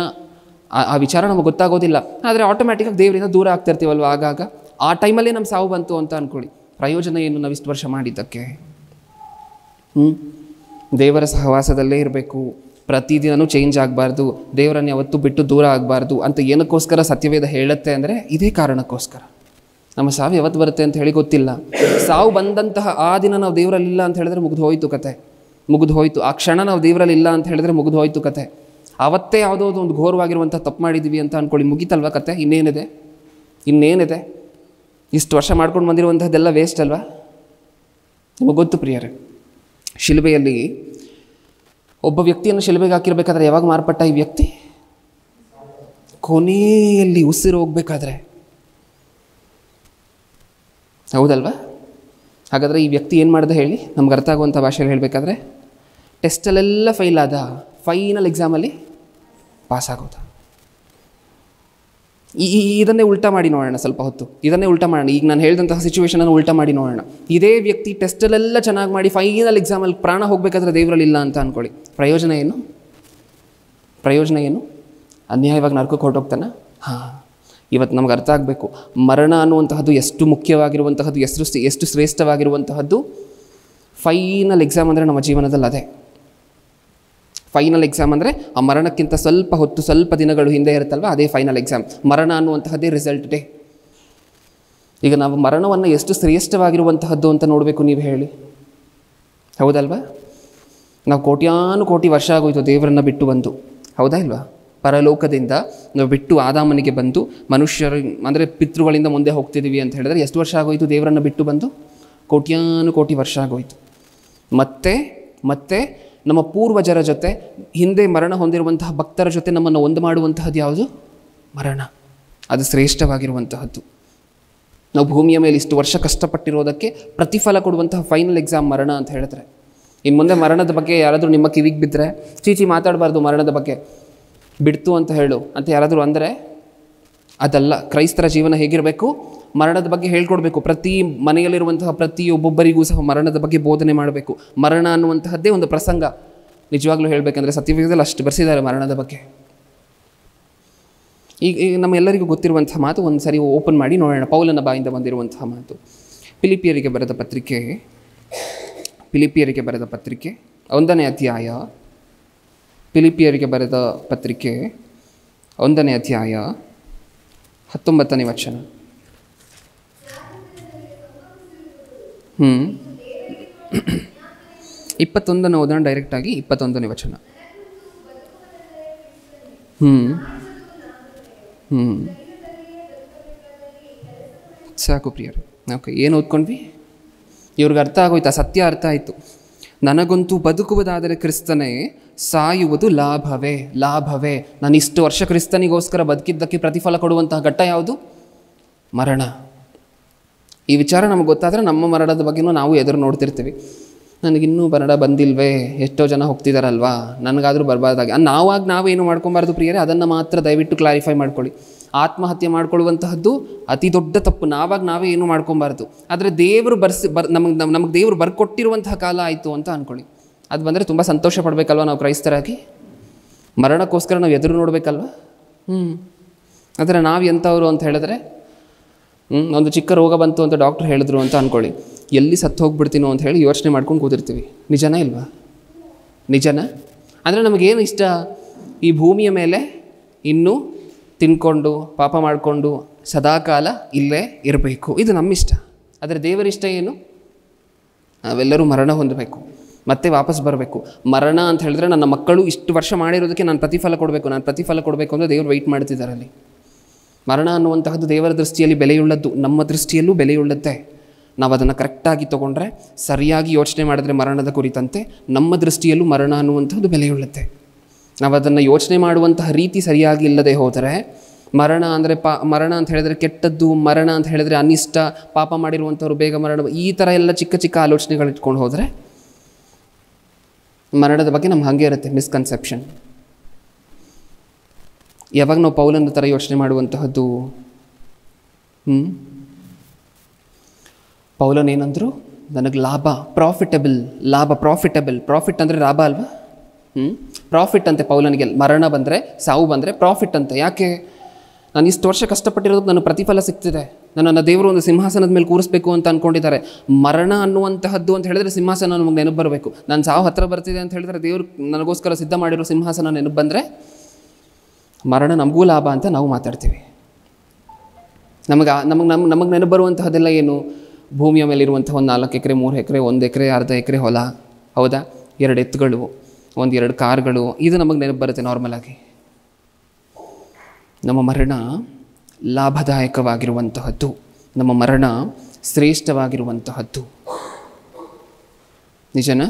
ಆ ವಿಚಾರ ನಮಗೆ ಗೊತ್ತಾಗೋದಿಲ್ಲ. ಆದರೆ ಆಟೋಮ್ಯಾಟಿಕಾಗಿ ದೇವರಿಂದ ದೂರ ಆಗ್ತಿರ್ತೀವಲ್ವ ಆಗಾಗ. ಆ ಟೈಮಲ್ಲೇ ನಮ್ಮ ಸಾವು ಬಂತು ಅಂತ ಅಂದ್ಕೊಳ್ಳಿ. ಪ್ರಯೋಜನ ಏನು ನಾವು ಇಷ್ಟು ವರ್ಷ ಮಾಡಿದ್ದಕ್ಕೆ? ದೇವರ ಸಹವಾಸದಲ್ಲೇ ಇರಬೇಕು, ಪ್ರತಿದಿನವೂ ಚೇಂಜ್ ಆಗಬಾರ್ದು, ದೇವರನ್ನು ಯಾವತ್ತೂ ಬಿಟ್ಟು ದೂರ ಆಗಬಾರ್ದು ಅಂತ ಏನಕ್ಕೋಸ್ಕರ ಸತ್ಯವೇದ ಹೇಳುತ್ತೆ ಅಂದರೆ ಇದೇ ಕಾರಣಕ್ಕೋಸ್ಕರ. ನಮ್ಮ ಸಾವು ಯಾವತ್ತು ಬರುತ್ತೆ ಅಂತ ಹೇಳಿ ಗೊತ್ತಿಲ್ಲ. ಸಾವು ಬಂದಂತಹ ಆ ದಿನ ನಾವು ದೇವರಲ್ಲಿಲ್ಲ ಅಂತ ಹೇಳಿದ್ರೆ ಮುಗಿದು ಹೋಯಿತು. ಆ ಕ್ಷಣ ನಾವು ದೇವರಲ್ಲಿಲ್ಲ ಅಂತ ಹೇಳಿದ್ರೆ ಮುಗಿದು ಹೋಯಿತು ಕತೆ. ಆವತ್ತೇ ಯಾವುದೋ ಒಂದು ಘೋರವಾಗಿರುವಂಥ ತಪ್ಪು ಮಾಡಿದ್ದೀವಿ ಅಂತ ಅಂದ್ಕೊಳ್ಳಿ, ಮುಗೀತಲ್ವ ಕತೆ? ಇನ್ನೇನಿದೆ? ಇಷ್ಟು ವರ್ಷ ಮಾಡ್ಕೊಂಡು ಬಂದಿರುವಂಥದ್ದೆಲ್ಲ ವೇಸ್ಟ್ ಅಲ್ವಾ? ನಿಮಗೆ ಗೊತ್ತು ಪ್ರಿಯರೇ, ಶಿಲುಬೆಯಲ್ಲಿ ಒಬ್ಬ ವ್ಯಕ್ತಿಯನ್ನು ಶಿಲುಬೆಗೆ ಹಾಕಿರ್ಬೇಕಾದ್ರೆ ಯಾವಾಗ ಮಾರ್ಪಟ್ಟ ಈ ವ್ಯಕ್ತಿ? ಕೊನೆಯಲ್ಲಿ ಉಸಿರು ಹೋಗ್ಬೇಕಾದ್ರೆ, ಹೌದಲ್ವಾ? ಹಾಗಾದರೆ ಈ ವ್ಯಕ್ತಿ ಏನು ಮಾಡ್ದೆ ಹೇಳಿ? ನಮ್ಗೆ ಅರ್ಥ ಆಗುವಂಥ ಭಾಷೆಯಲ್ಲಿ ಹೇಳಬೇಕಾದ್ರೆ, ಟೆಸ್ಟಲ್ಲೆಲ್ಲ ಫೇಲ್ ಆದ, ಫೈನಲ್ ಎಕ್ಸಾಮಲ್ಲಿ ಪಾಸ್ ಆಗೋದ. ಇದನ್ನೇ ಉಲ್ಟಾ ಮಾಡಿ ನೋಡೋಣ ಸ್ವಲ್ಪ ಹೊತ್ತು. ಈಗ ನಾನು ಹೇಳಿದಂತಹ ಸಿಚುವೇಶನನ್ನು ಉಲ್ಟಾ ಮಾಡಿ ನೋಡೋಣ. ಇದೇ ವ್ಯಕ್ತಿ ಟೆಸ್ಟಲ್ಲೆಲ್ಲ ಚೆನ್ನಾಗಿ ಮಾಡಿ ಫೈನಲ್ ಎಕ್ಸಾಮಲ್ಲಿ ಪ್ರಾಣ ಹೋಗಬೇಕಾದ್ರೆ ದೇವರಲ್ಲಿಲ್ಲ ಅಂತ ಅಂದ್ಕೊಳ್ಳಿ. ಪ್ರಯೋಜನ ಏನು? ಅನ್ಯಾಯವಾಗಿ ನರಕಕ್ಕೆ ಹೊರಟೋಗ್ತಾನೆ. ಇವತ್ತು ನಮ್ಗೆ ಅರ್ಥ ಆಗಬೇಕು, ಮರಣ ಅನ್ನುವಂತಹದ್ದು ಎಷ್ಟು ಮುಖ್ಯವಾಗಿರುವಂತಹದ್ದು, ಎಷ್ಟು ಶ್ರೇಷ್ಠವಾಗಿರುವಂತಹದ್ದು. ಫೈನಲ್ ಎಕ್ಸಾಮ್ ಅಂದರೆ ನಮ್ಮ ಜೀವನದಲ್ಲಿ ಅದೇ ಫೈನಲ್ ಎಕ್ಸಾಮ್. ಅಂದರೆ ಆ ಮರಣಕ್ಕಿಂತ ಸ್ವಲ್ಪ ದಿನಗಳು ಹಿಂದೆ ಇರುತ್ತಲ್ವ, ಅದೇ ಫೈನಲ್ ಎಕ್ಸಾಮ್. ಮರಣ ಅನ್ನುವಂತಹದ್ದೇ ರಿಸಲ್ಟ್ ಡೇ. ಈಗ ನಾವು ಮರಣವನ್ನು ಎಷ್ಟು ಶ್ರೇಷ್ಠವಾಗಿರುವಂತಹದ್ದು ಅಂತ ನೋಡಬೇಕು, ನೀವು ಹೇಳಿ, ಹೌದಲ್ವಾ? ನಾವು ಕೋಟಿ ವರ್ಷ ಆಗೋಯ್ತು ದೇವರನ್ನು ಬಿಟ್ಟು ಬಂದು, ಹೌದಾ ಇಲ್ವಾ? ಪರಲೋಕದಿಂದ ನಾವು ಬಿಟ್ಟು ಆದಾಮನಿಗೆ ಬಂದು ಮನುಷ್ಯರು ಅಂದರೆ ಪಿತೃಗಳಿಂದ ಮುಂದೆ ಹೋಗ್ತಿದ್ದೀವಿ ಅಂತ ಹೇಳಿದ್ರೆ ಎಷ್ಟು ವರ್ಷ ಆಗೋಯ್ತು ದೇವರನ್ನು ಬಿಟ್ಟು ಬಂದು? ಕೋಟಿ ವರ್ಷ ಆಗೋಯ್ತು. ಮತ್ತೆ ನಮ್ಮ ಪೂರ್ವಜರ ಜೊತೆ, ಹಿಂದೆ ಮರಣ ಹೊಂದಿರುವಂತಹ ಭಕ್ತರ ಜೊತೆ ನಮ್ಮನ್ನು ಒಂದು ಮಾಡುವಂತಹದ್ದು ಯಾವುದು? ಮರಣ. ಅದು ಶ್ರೇಷ್ಠವಾಗಿರುವಂತಹದ್ದು. ನಾವು ಭೂಮಿಯ ಮೇಲೆ ಇಷ್ಟು ವರ್ಷ ಕಷ್ಟಪಟ್ಟಿರೋದಕ್ಕೆ ಪ್ರತಿಫಲ ಕೊಡುವಂತಹ ಫೈನಲ್ ಎಕ್ಸಾಮ್ ಮರಣ ಅಂತ ಹೇಳಿದ್ರೆ, ಇನ್ನು ಮುಂದೆ ಮರಣದ ಬಗ್ಗೆ ಯಾರಾದರೂ ನಿಮ್ಮ ಕಿವಿಗೆ ಬಿದ್ದರೆ, ಚೀಚಿ ಮಾತಾಡಬಾರ್ದು ಮರಣದ ಬಗ್ಗೆ, ಬಿಡ್ತು ಅಂತ ಹೇಳು ಅಂತ ಯಾರಾದರೂ ಅಂದರೆ ಅದಲ್ಲ. ಕ್ರೈಸ್ತರ ಜೀವನ ಹೇಗಿರಬೇಕು? ಮರಣದ ಬಗ್ಗೆ ಹೇಳ್ಕೊಡ್ಬೇಕು. ಪ್ರತಿ ಮನೆಯಲ್ಲಿರುವಂತಹ ಪ್ರತಿಯೊಬ್ಬೊಬ್ಬರಿಗೂ ಸಹ ಮರಣದ ಬಗ್ಗೆ ಬೋಧನೆ ಮಾಡಬೇಕು. ಮರಣ ಅನ್ನುವಂತಹದ್ದೇ ಒಂದು ಪ್ರಸಂಗ. ನಿಜವಾಗ್ಲೂ ಹೇಳಬೇಕಂದ್ರೆ ಸತ್ಯವೇದದಲ್ಲಿ ಅಷ್ಟು ಬರೆಸಿದ್ದಾರೆ ಮರಣದ ಬಗ್ಗೆ. ಈಗ ನಮ್ಮೆಲ್ಲರಿಗೂ ಗೊತ್ತಿರುವಂತಹ ಮಾತು ಒಂದು ಸರಿ ಓಪನ್ ಮಾಡಿ ನೋಡೋಣ. ಪೌಲನ ಬಾಯಿಂದ ಬಂದಿರುವಂತಹ ಮಾತು. ಫಿಲಿಪಿಯರಿಗೆ ಬರೆದ ಪತ್ರಿಕೆ 1ನೇ ಅಧ್ಯಾಯ. ಫಿಲಿಪಿಯರಿಗೆ ಬರೆದ ಪತ್ರಿಕೆ 1ನೇ ಅಧ್ಯಾಯ 19ನೇ ವಚನ. 21 ಓದೋಣ ಡೈರೆಕ್ಟಾಗಿ. 21ನೇ ವಚನ. ಸಾಕು ಪ್ರಿಯರೇ. ಓಕೆ, ಏನು ಓದ್ಕೊಂಡ್ವಿ? ಇವ್ರಿಗೆ ಅರ್ಥ ಆಗೋಯ್ತಾ? ಸತ್ಯ ಅರ್ಥ ಆಯಿತು. ನನಗಂತೂ ಬದುಕುವುದಾದರೆ ಕ್ರಿಸ್ತನೇ, ಸಾಯುವುದು ಲಾಭವೇ ಲಾಭವೇ. ನಾನು ಇಷ್ಟು ವರ್ಷ ಕ್ರಿಸ್ತನಿಗೋಸ್ಕರ ಬದುಕಿದ್ದಕ್ಕೆ ಪ್ರತಿಫಲ ಕೊಡುವಂತಹ ಘಟ್ಟ ಯಾವುದು? ಮರಣ. ಈ ವಿಚಾರ ನಮಗೆ ಗೊತ್ತಾದರೆ ನಮ್ಮ ಮರಣದ ಬಗ್ಗೆನೂ ನಾವು ಎದುರು ನೋಡ್ತಿರ್ತೀವಿ. ನನಗಿನ್ನೂ ಮರಣ ಬಂದಿಲ್ವೇ, ಎಷ್ಟೋ ಜನ ಹೋಗ್ತಿದ್ದಾರಲ್ವಾ, ನನಗಾದರೂ ಬರಬಾರ್ದಾಗಿ ನಾವೇನು ಮಾಡ್ಕೊಬಾರ್ದು ಪ್ರಿಯರೇ, ಅದನ್ನು ಮಾತ್ರ ದಯವಿಟ್ಟು ಕ್ಲಾರಿಫೈ ಮಾಡ್ಕೊಳ್ಳಿ. ಆತ್ಮಹತ್ಯೆ ಮಾಡ್ಕೊಳ್ಳುವಂತಹದ್ದು ಅತಿ ದೊಡ್ಡ ತಪ್ಪು. ನಾವೇ ಏನು ಮಾಡ್ಕೊಬಾರ್ದು. ಆದರೆ ದೇವರು ನಮಗೆ ದೇವರು ಬರ್ಕೊಟ್ಟಿರುವಂತಹ ಕಾಲ ಆಯಿತು ಅಂತ ಅಂದ್ಕೊಳ್ಳಿ. ಅದು ಬಂದರೆ ತುಂಬ ಸಂತೋಷ ಪಡಬೇಕಲ್ವ ನಾವು ಕ್ರೈಸ್ತರಾಗಿ. ಮರಣಕ್ಕೋಸ್ಕರ ನಾವು ಎದುರು ನೋಡಬೇಕಲ್ವ. ಆದರೆ ನಾವು ಎಂಥವ್ರು ಅಂತ ಹೇಳಿದ್ರೆ, ಒಂದು ಚಿಕ್ಕ ರೋಗ ಬಂತು ಅಂತ ಡಾಕ್ಟ್ರ್ ಹೇಳಿದ್ರು ಅಂತ ಅಂದ್ಕೊಳ್ಳಿ, ಎಲ್ಲಿ ಸತ್ತು ಹೋಗ್ಬಿಡ್ತೀನೋ ಅಂತ ಹೇಳಿ ಯೋಚನೆ ಮಾಡ್ಕೊಂಡು ಕೂತಿರ್ತೀವಿ. ನಿಜನಾ ಇಲ್ವಾ? ನಿಜನಾ? ಅಂದರೆ ನಮಗೇನು ಇಷ್ಟ? ಈ ಭೂಮಿಯ ಮೇಲೆ ಇನ್ನೂ ತಿನ್ಕೊಂಡು ಪಾಪ ಮಾಡಿಕೊಂಡು ಸದಾಕಾಲ ಇಲ್ಲೇ ಇರಬೇಕು, ಇದು ನಮ್ಮಿಷ್ಟ. ಆದರೆ ದೇವರಿಷ್ಟ ಏನು? ನಾವೆಲ್ಲರೂ ಮರಣ ಹೊಂದಬೇಕು, ಮತ್ತೆ ವಾಪಸ್ ಬರಬೇಕು. ಮರಣ ಅಂತ ಹೇಳಿದ್ರೆ ನನ್ನ ಮಕ್ಕಳು ಇಷ್ಟು ವರ್ಷ ಮಾಡಿರೋದಕ್ಕೆ ನಾನು ಪ್ರತಿಫಲ ಕೊಡಬೇಕು ಅಂದರೆ ದೇವರು ವೆಯ್ಟ್ ಮಾಡ್ತಿದ್ದಾರೆ ಅಲ್ಲಿ. ಮರಣ ಅನ್ನುವಂತಹದ್ದು ದೇವರ ದೃಷ್ಟಿಯಲ್ಲಿ ಬೆಲೆಯುಳ್ಳದ್ದು, ನಮ್ಮ ದೃಷ್ಟಿಯಲ್ಲೂ ಬೆಲೆಯುಳ್ಳದ್ದೇ. ನಾವು ಅದನ್ನು ಕರೆಕ್ಟಾಗಿ ತೊಗೊಂಡ್ರೆ, ಸರಿಯಾಗಿ ಯೋಚನೆ ಮಾಡಿದ್ರೆ ಮರಣದ ಕುರಿತಂತೆ, ನಮ್ಮ ದೃಷ್ಟಿಯಲ್ಲೂ ಮರಣ ಅನ್ನುವಂಥದ್ದು ಬೆಲೆಯುಳ್ಳದ್ದೇ. ನಾವು ಅದನ್ನು ಯೋಚನೆ ಮಾಡುವಂತಹ ರೀತಿ ಸರಿಯಾಗಿ ಇಲ್ಲದೆ ಹೋದರೆ, ಮರಣ ಅಂತ ಹೇಳಿದ್ರೆ ಕೆಟ್ಟದ್ದು, ಮರಣ ಅಂತ ಹೇಳಿದ್ರೆ ಅನಿಷ್ಟ, ಪಾಪ ಮಾಡಿರುವಂಥವ್ರು ಬೇಗ ಮರಣ, ಈ ಥರ ಎಲ್ಲ ಚಿಕ್ಕ ಚಿಕ್ಕ ಆಲೋಚನೆಗಳು ಇಟ್ಕೊಂಡು ಹೋದರೆ ಮರಣದ ಬಗ್ಗೆ ನಮ್ಗೆ ಹಾಗೆ ಇರುತ್ತೆ ಮಿಸ್ಕನ್ಸೆಪ್ಷನ್. ಯಾವಾಗ ನಾವು ಪೌಲನ ಥರ ಯೋಚನೆ ಮಾಡುವಂತಹದ್ದು, ಪೌಲನ್ ಏನಂದರು? ನನಗೆ ಪ್ರಾಫಿಟ್ ಅಂದರೆ ಲಾಭ ಅಲ್ವಾ? ಪ್ರಾಫಿಟ್ ಅಂತೆ ಪೌಲನಿಗೆ. ಮರಣ ಬಂದರೆ, ಸಾವು ಬಂದರೆ ಪ್ರಾಫಿಟ್ ಅಂತೆ. ಯಾಕೆ? ನಾನು ಇಷ್ಟು ವರ್ಷ ಕಷ್ಟಪಟ್ಟಿರೋದಕ್ಕೆ ನನಗೆ ಪ್ರತಿಫಲ ಸಿಗ್ತಿದೆ, ನನ್ನನ್ನು ದೇವರು ಒಂದು ಸಿಂಹಾಸನದ ಮೇಲೆ ಕೂರಿಸ್ಬೇಕು ಅಂತ ಅಂದ್ಕೊಂಡಿದ್ದಾರೆ. ಮರಣ ಅನ್ನುವಂತಹದ್ದು ಅಂತ ಹೇಳಿದ್ರೆ ಸಿಂಹಾಸನ ನಮಗೆ ನೆನಪು ಬರಬೇಕು. ನಾನು ಸಾವು ಹತ್ತಿರ ಬರ್ತಿದೆ ಅಂತ ಹೇಳಿದ್ರೆ ದೇವರು ನನಗೋಸ್ಕರ ಸಿದ್ಧ ಮಾಡಿರೋ ಸಿಂಹಾಸನ ನೆನಪು ಬಂದರೆ ಮರಣ ನಮಗೂ ಲಾಭ ಅಂತ ನಾವು ಮಾತಾಡ್ತೀವಿ. ನಮಗೆ ನೆನಪು ಬರುವಂತಹದ್ದೆಲ್ಲ ಏನು? ಭೂಮಿಯ ಮೇಲಿರುವಂಥ ಒಂದು 4 ಎಕರೆ, 3 ಎಕರೆ, 1 ಎಕರೆ, ಅರ್ಧ ಎಕರೆ ಹೊಲ, ಹೌದಾ, 2 ಎತ್ತುಗಳು, 1-2 ಕಾರ್ಗಳು, ಇದು ನಮಗೆ ನೆನಪು ಬರುತ್ತೆ ನಾರ್ಮಲಾಗಿ. ನಮ್ಮ ಮರಣ ಲಾಭದಾಯಕವಾಗಿರುವಂತಹದ್ದು, ನಮ್ಮ ಮರಣ ಶ್ರೇಷ್ಠವಾಗಿರುವಂತಹದ್ದು. ನಿಜನಾ?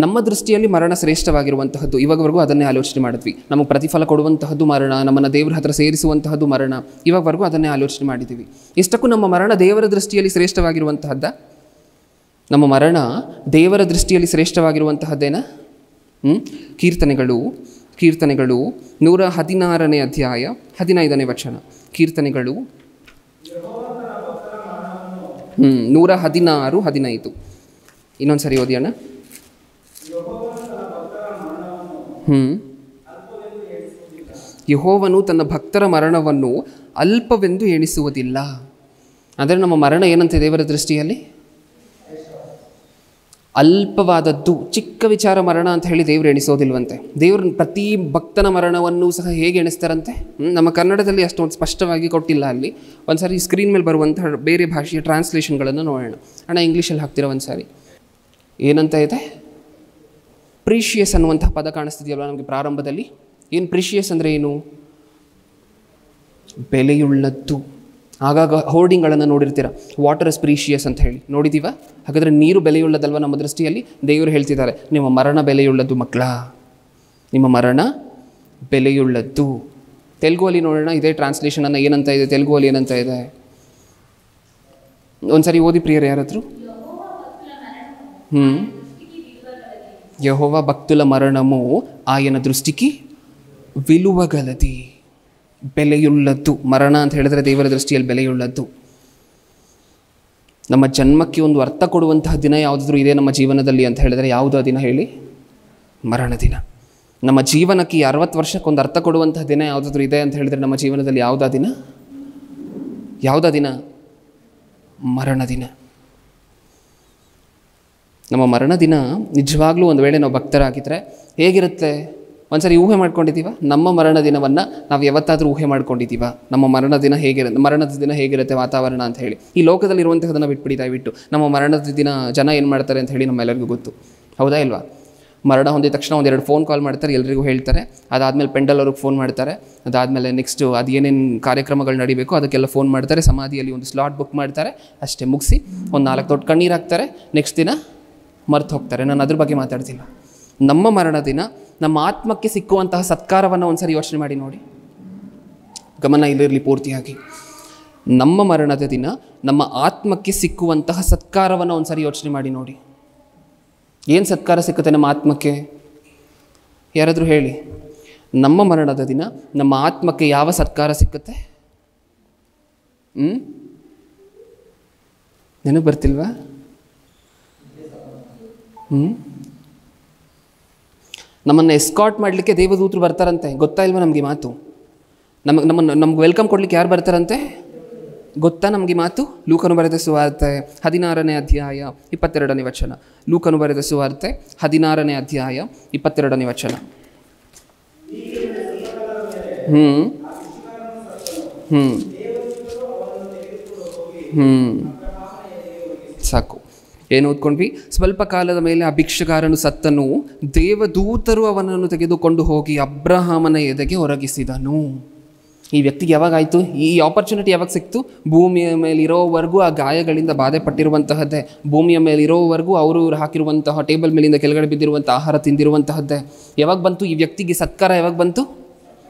ನಮ್ಮ ದೃಷ್ಟಿಯಲ್ಲಿ ಮರಣ ಶ್ರೇಷ್ಠವಾಗಿರುವಂತಹದ್ದು. ಇವಾಗವರೆಗೂ ಅದನ್ನೇ ಆಲೋಚನೆ ಮಾಡಿದ್ವಿ. ನಮಗೆ ಪ್ರತಿಫಲ ಕೊಡುವಂತಹದ್ದು ಮರಣ, ನಮ್ಮನ್ನು ದೇವರ ಹತ್ರ ಸೇರಿಸುವಂತಹದ್ದು ಮರಣ. ಇವಾಗವರೆಗೂ ಅದನ್ನೇ ಆಲೋಚನೆ ಮಾಡಿದ್ದೀವಿ. ಇಷ್ಟಕ್ಕೂ ನಮ್ಮ ಮರಣ ದೇವರ ದೃಷ್ಟಿಯಲ್ಲಿ ಶ್ರೇಷ್ಠವಾಗಿರುವಂತಹದ್ದ? ನಮ್ಮ ಮರಣ ದೇವರ ದೃಷ್ಟಿಯಲ್ಲಿ ಶ್ರೇಷ್ಠವಾಗಿರುವಂತಹದ್ದೇನಾ? ಕೀರ್ತನೆಗಳು 116ನೇ ಅಧ್ಯಾಯ 15ನೇ ವಚನ. ಕೀರ್ತನೆಗಳು 116:15. ಇನ್ನೊಂದು ಸರಿ ಓದಿಯೋಣ. ಯೆಹೋವನು ತನ್ನ ಭಕ್ತರ ಮರಣವನ್ನು ಅಲ್ಪವೆಂದು ಎಣಿಸುವುದಿಲ್ಲ. ಅಂದರೆ ನಮ್ಮ ಮರಣ ಏನಂತೆ ದೇವರ ದೃಷ್ಟಿಯಲ್ಲಿ? ಅಲ್ಪವಾದದ್ದು, ಚಿಕ್ಕ ವಿಚಾರ ಮರಣ ಅಂತ ಹೇಳಿ ದೇವರು ಎಣಿಸೋದಿಲ್ವಂತೆ. ದೇವರು ಪ್ರತಿ ಭಕ್ತನ ಮರಣವನ್ನು ಸಹ ಹೇಗೆ ಎಣಿಸ್ತಾರಂತೆ? ನಮ್ಮ ಕನ್ನಡದಲ್ಲಿ ಅಷ್ಟೊಂದು ಸ್ಪಷ್ಟವಾಗಿ ಕೊಟ್ಟಿಲ್ಲ. ಅಲ್ಲಿ ಒಂದು ಸಾರಿ ಸ್ಕ್ರೀನ್ ಮೇಲೆ ಬರುವಂತಹ ಬೇರೆ ಭಾಷೆಯ ಟ್ರಾನ್ಸ್ಲೇಷನ್ಗಳನ್ನು ನೋಡೋಣ. ಅಣ್ಣ ಇಂಗ್ಲೀಷಲ್ಲಿ ಹಾಕ್ತಿರೋ ಒಂದು ಸಾರಿ. ಏನಂತ ಇದೆ? ಪ್ರೀಶಿಯಸ್ ಅನ್ನುವಂಥ ಪದ ಕಾಣಿಸ್ತಿದೆಯಲ್ವ ನಮಗೆ ಪ್ರಾರಂಭದಲ್ಲಿ. ಏನು ಪ್ರೀಶಿಯಸ್ ಅಂದರೆ ಏನು? ಬೆಲೆಯುಳ್ಳದ್ದು. ಆಗಾಗ ಹೋರ್ಡಿಂಗ್ಗಳನ್ನು ನೋಡಿರ್ತೀರ, ವಾಟರ್ ಇಸ್ ಪ್ರೀಶಿಯಸ್ ಅಂತ ಹೇಳಿ ನೋಡಿದ್ದೀವ. ಹಾಗಾದರೆ ನೀರು ಬೆಲೆಯುಳ್ಳದಲ್ವ ನಮ್ಮ ದೃಷ್ಟಿಯಲ್ಲಿ? ದೇವರು ಹೇಳ್ತಿದ್ದಾರೆ, ನಿಮ್ಮ ಮರಣ ಬೆಲೆಯುಳ್ಳದ್ದು ಮಕ್ಕಳ, ನಿಮ್ಮ ಮರಣ ಬೆಲೆಯುಳ್ಳದ್ದು. ತೆಲುಗುವಲ್ಲಿ ನೋಡೋಣ ಇದೇ ಟ್ರಾನ್ಸ್ಲೇಷನನ್ನು ಏನಂತ ಇದೆ, ತೆಲುಗುವಲ್ಲಿ ಏನಂತ ಇದೆ ಒಂದು ಸರಿ ಓದಿ ಪ್ರಿಯರು ಯಾರಾದರೂ. యెహోవా భక్తుల మరణము ఆయన దృష్టికి విలువగలది. ಬೆಲೆಯುಳ್ಳದ್ದು. ಮರಣ ಅಂತ ಹೇಳಿದ್ರೆ ದೇವರ ದೃಷ್ಟಿಯಲ್ಲಿ ಬೆಲೆಯುಳ್ಳದ್ದು. ನಮ್ಮ ಜನ್ಮಕ್ಕೆ ಒಂದು ಅರ್ಥ ಕೊಡುವಂತಹ ದಿನ ಯಾವುದಾದ್ರೂ ಇದೆ ನಮ್ಮ ಜೀವನದಲ್ಲಿ ಅಂತ ಹೇಳಿದರೆ ಯಾವುದು ಆ ದಿನ ಹೇಳಿ? ಮರಣ ದಿನ. ನಮ್ಮ ಜೀವನಕ್ಕೆ 60 ವರ್ಷಕ್ಕೊಂದು ಅರ್ಥ ಕೊಡುವಂತಹ ದಿನ ಯಾವುದಾದ್ರೂ ಇದೆ ಅಂತ ಹೇಳಿದರೆ ನಮ್ಮ ಜೀವನದಲ್ಲಿ ಯಾವುದಾ ದಿನ? ಮರಣ ದಿನ. ನಮ್ಮ ಮರಣ ದಿನ ನಿಜವಾಗ್ಲೂ ಒಂದು ವೇಳೆ ನಾವು ಭಕ್ತರಾಗಿದ್ದರೆ ಹೇಗಿರುತ್ತೆ? ಒಂದು ಸರಿ ಊಹೆ ಮಾಡ್ಕೊಂಡಿದ್ದೀವ? ನಮ್ಮ ಮರಣ ದಿನವನ್ನು ನಾವು ಯಾವತ್ತಾದರೂ ಊಹೆ ಮಾಡ್ಕೊಂಡಿದ್ದೀವ? ನಮ್ಮ ಮರಣದ ದಿನ ಹೇಗಿರುತ್ತೆ ವಾತಾವರಣ ಅಂತ ಹೇಳಿ. ಈ ಲೋಕದಲ್ಲಿರುವಂತಹದನ್ನು ಬಿಟ್ಬಿಡಿ ದಯವಿಟ್ಟು. ನಮ್ಮ ಮರಣದ ದಿನ ಜನ ಏನು ಮಾಡ್ತಾರೆ ಅಂತ ಹೇಳಿ ನಮ್ಮೆಲ್ಲರಿಗೂ ಗೊತ್ತು, ಹೌದಾ ಇಲ್ವಾ? ಮರಣ ಹೊಂದಿದ ತಕ್ಷಣ 1-2 ಫೋನ್ ಕಾಲ್ ಮಾಡ್ತಾರೆ, ಎಲ್ರಿಗೂ ಹೇಳ್ತಾರೆ. ಅದಾದಮೇಲೆ ಪೆಂಡಲ್ ಅವ್ರಿಗೆ ಫೋನ್ ಮಾಡ್ತಾರೆ. ಅದಾದಮೇಲೆ ನೆಕ್ಸ್ಟು ಅದು ಏನೇನು ಕಾರ್ಯಕ್ರಮಗಳು ನಡಿಬೇಕು ಅದಕ್ಕೆಲ್ಲ ಫೋನ್ ಮಾಡ್ತಾರೆ. ಸಮಾಧಿಯಲ್ಲಿ ಒಂದು ಸ್ಲಾಟ್ ಬುಕ್ ಮಾಡ್ತಾರೆ. ಅಷ್ಟೇ, ಮುಗಿಸಿ ಒಂದು 4 ದೊಡ್ಡ ಕಣ್ಣೀರು ಹಾಕ್ತಾರೆ. ನೆಕ್ಸ್ಟ್ ದಿನ ಮರ್ತು ಹೋಗ್ತಾರೆ. ನಾನು ಅದ್ರ ಬಗ್ಗೆ ಮಾತಾಡ್ತಿಲ್ಲ. ನಮ್ಮ ಮರಣ ದಿನ ನಮ್ಮ ಆತ್ಮಕ್ಕೆ ಸಿಕ್ಕುವಂತಹ ಸತ್ಕಾರವನ್ನು ಒಂದು ಸರಿ ಯೋಚನೆ ಮಾಡಿ ನೋಡಿ. ಗಮನ ಇಲ್ಲಿರಲಿ ಪೂರ್ತಿಯಾಗಿ. ನಮ್ಮ ಮರಣದ ದಿನ ನಮ್ಮ ಆತ್ಮಕ್ಕೆ ಸಿಕ್ಕುವಂತಹ ಸತ್ಕಾರವನ್ನು ಒಂದು ಸರಿ ಯೋಚನೆ ಮಾಡಿ ನೋಡಿ. ಏನು ಸತ್ಕಾರ ಸಿಕ್ಕುತ್ತೆ ನಮ್ಮ ಆತ್ಮಕ್ಕೆ? ಯಾರಾದರೂ ಹೇಳಿ. ನಮ್ಮ ಮರಣದ ದಿನ ನಮ್ಮ ಆತ್ಮಕ್ಕೆ ಯಾವ ಸತ್ಕಾರ ಸಿಕ್ಕುತ್ತೆ? ನೆನಪು ಬರ್ತಿಲ್ವಾ? ನಮ್ಮನ್ನು ಎಸ್ಕಾಟ್ ಮಾಡಲಿಕ್ಕೆ ದೇವದೂತರು ಬರ್ತಾರಂತೆ. ಗೊತ್ತಾ ಇಲ್ವಾ ನಮಗೆ ಮಾತು? ನಮ್ಗೆ ವೆಲ್ಕಮ್ ಕೊಡಲಿಕ್ಕೆ ಯಾರು ಬರ್ತಾರಂತೆ ಗೊತ್ತಾ ನಮಗೆ ಮಾತು? ಲೂಕನು ಬರೆದ ಸುವಾರ್ತೆ 16ನೇ ಅಧ್ಯಾಯ 22ನೇ ವಚನ. ಲೂಕನು ಬರೆದ ಸುವಾರ್ತೆ 16ನೇ ಅಧ್ಯಾಯ 22ನೇ ವಚನ. ಸಾಕು. ಏನು ಓದ್ಕೊಂಡ್ವಿ? ಸ್ವಲ್ಪ ಕಾಲದ ಮೇಲೆ ಆ ಭಿಕ್ಷುಗಾರನು ಸತ್ತನು, ದೇವದೂತರು ಅವನನ್ನು ತೆಗೆದುಕೊಂಡು ಹೋಗಿ ಅಬ್ರಹಾಮನ ಎದೆಗೆ ಒರಗಿಸಿದನು. ಈ ವ್ಯಕ್ತಿಗೆ ಯಾವಾಗಾಯಿತು ಈ ಆಪರ್ಚುನಿಟಿ? ಯಾವಾಗ ಸಿಕ್ತು? ಭೂಮಿಯ ಮೇಲಿರೋವರೆಗೂ ಆ ಗಾಯಗಳಿಂದ ಬಾಧೆ ಪಟ್ಟಿರುವಂತಹದ್ದೇ. ಭೂಮಿಯ ಮೇಲಿರೋವರೆಗೂ ಅವರು ಹಾಕಿರುವಂತಹ ಟೇಬಲ್ ಮೇಲಿಂದ ಕೆಳಗಡೆ ಬಿದ್ದಿರುವಂಥ ಆಹಾರ ತಿಂದಿರುವಂತಹದ್ದೇ. ಯಾವಾಗ ಬಂತು ಈ ವ್ಯಕ್ತಿಗೆ ಸತ್ಕಾರ? ಯಾವಾಗ ಬಂತು?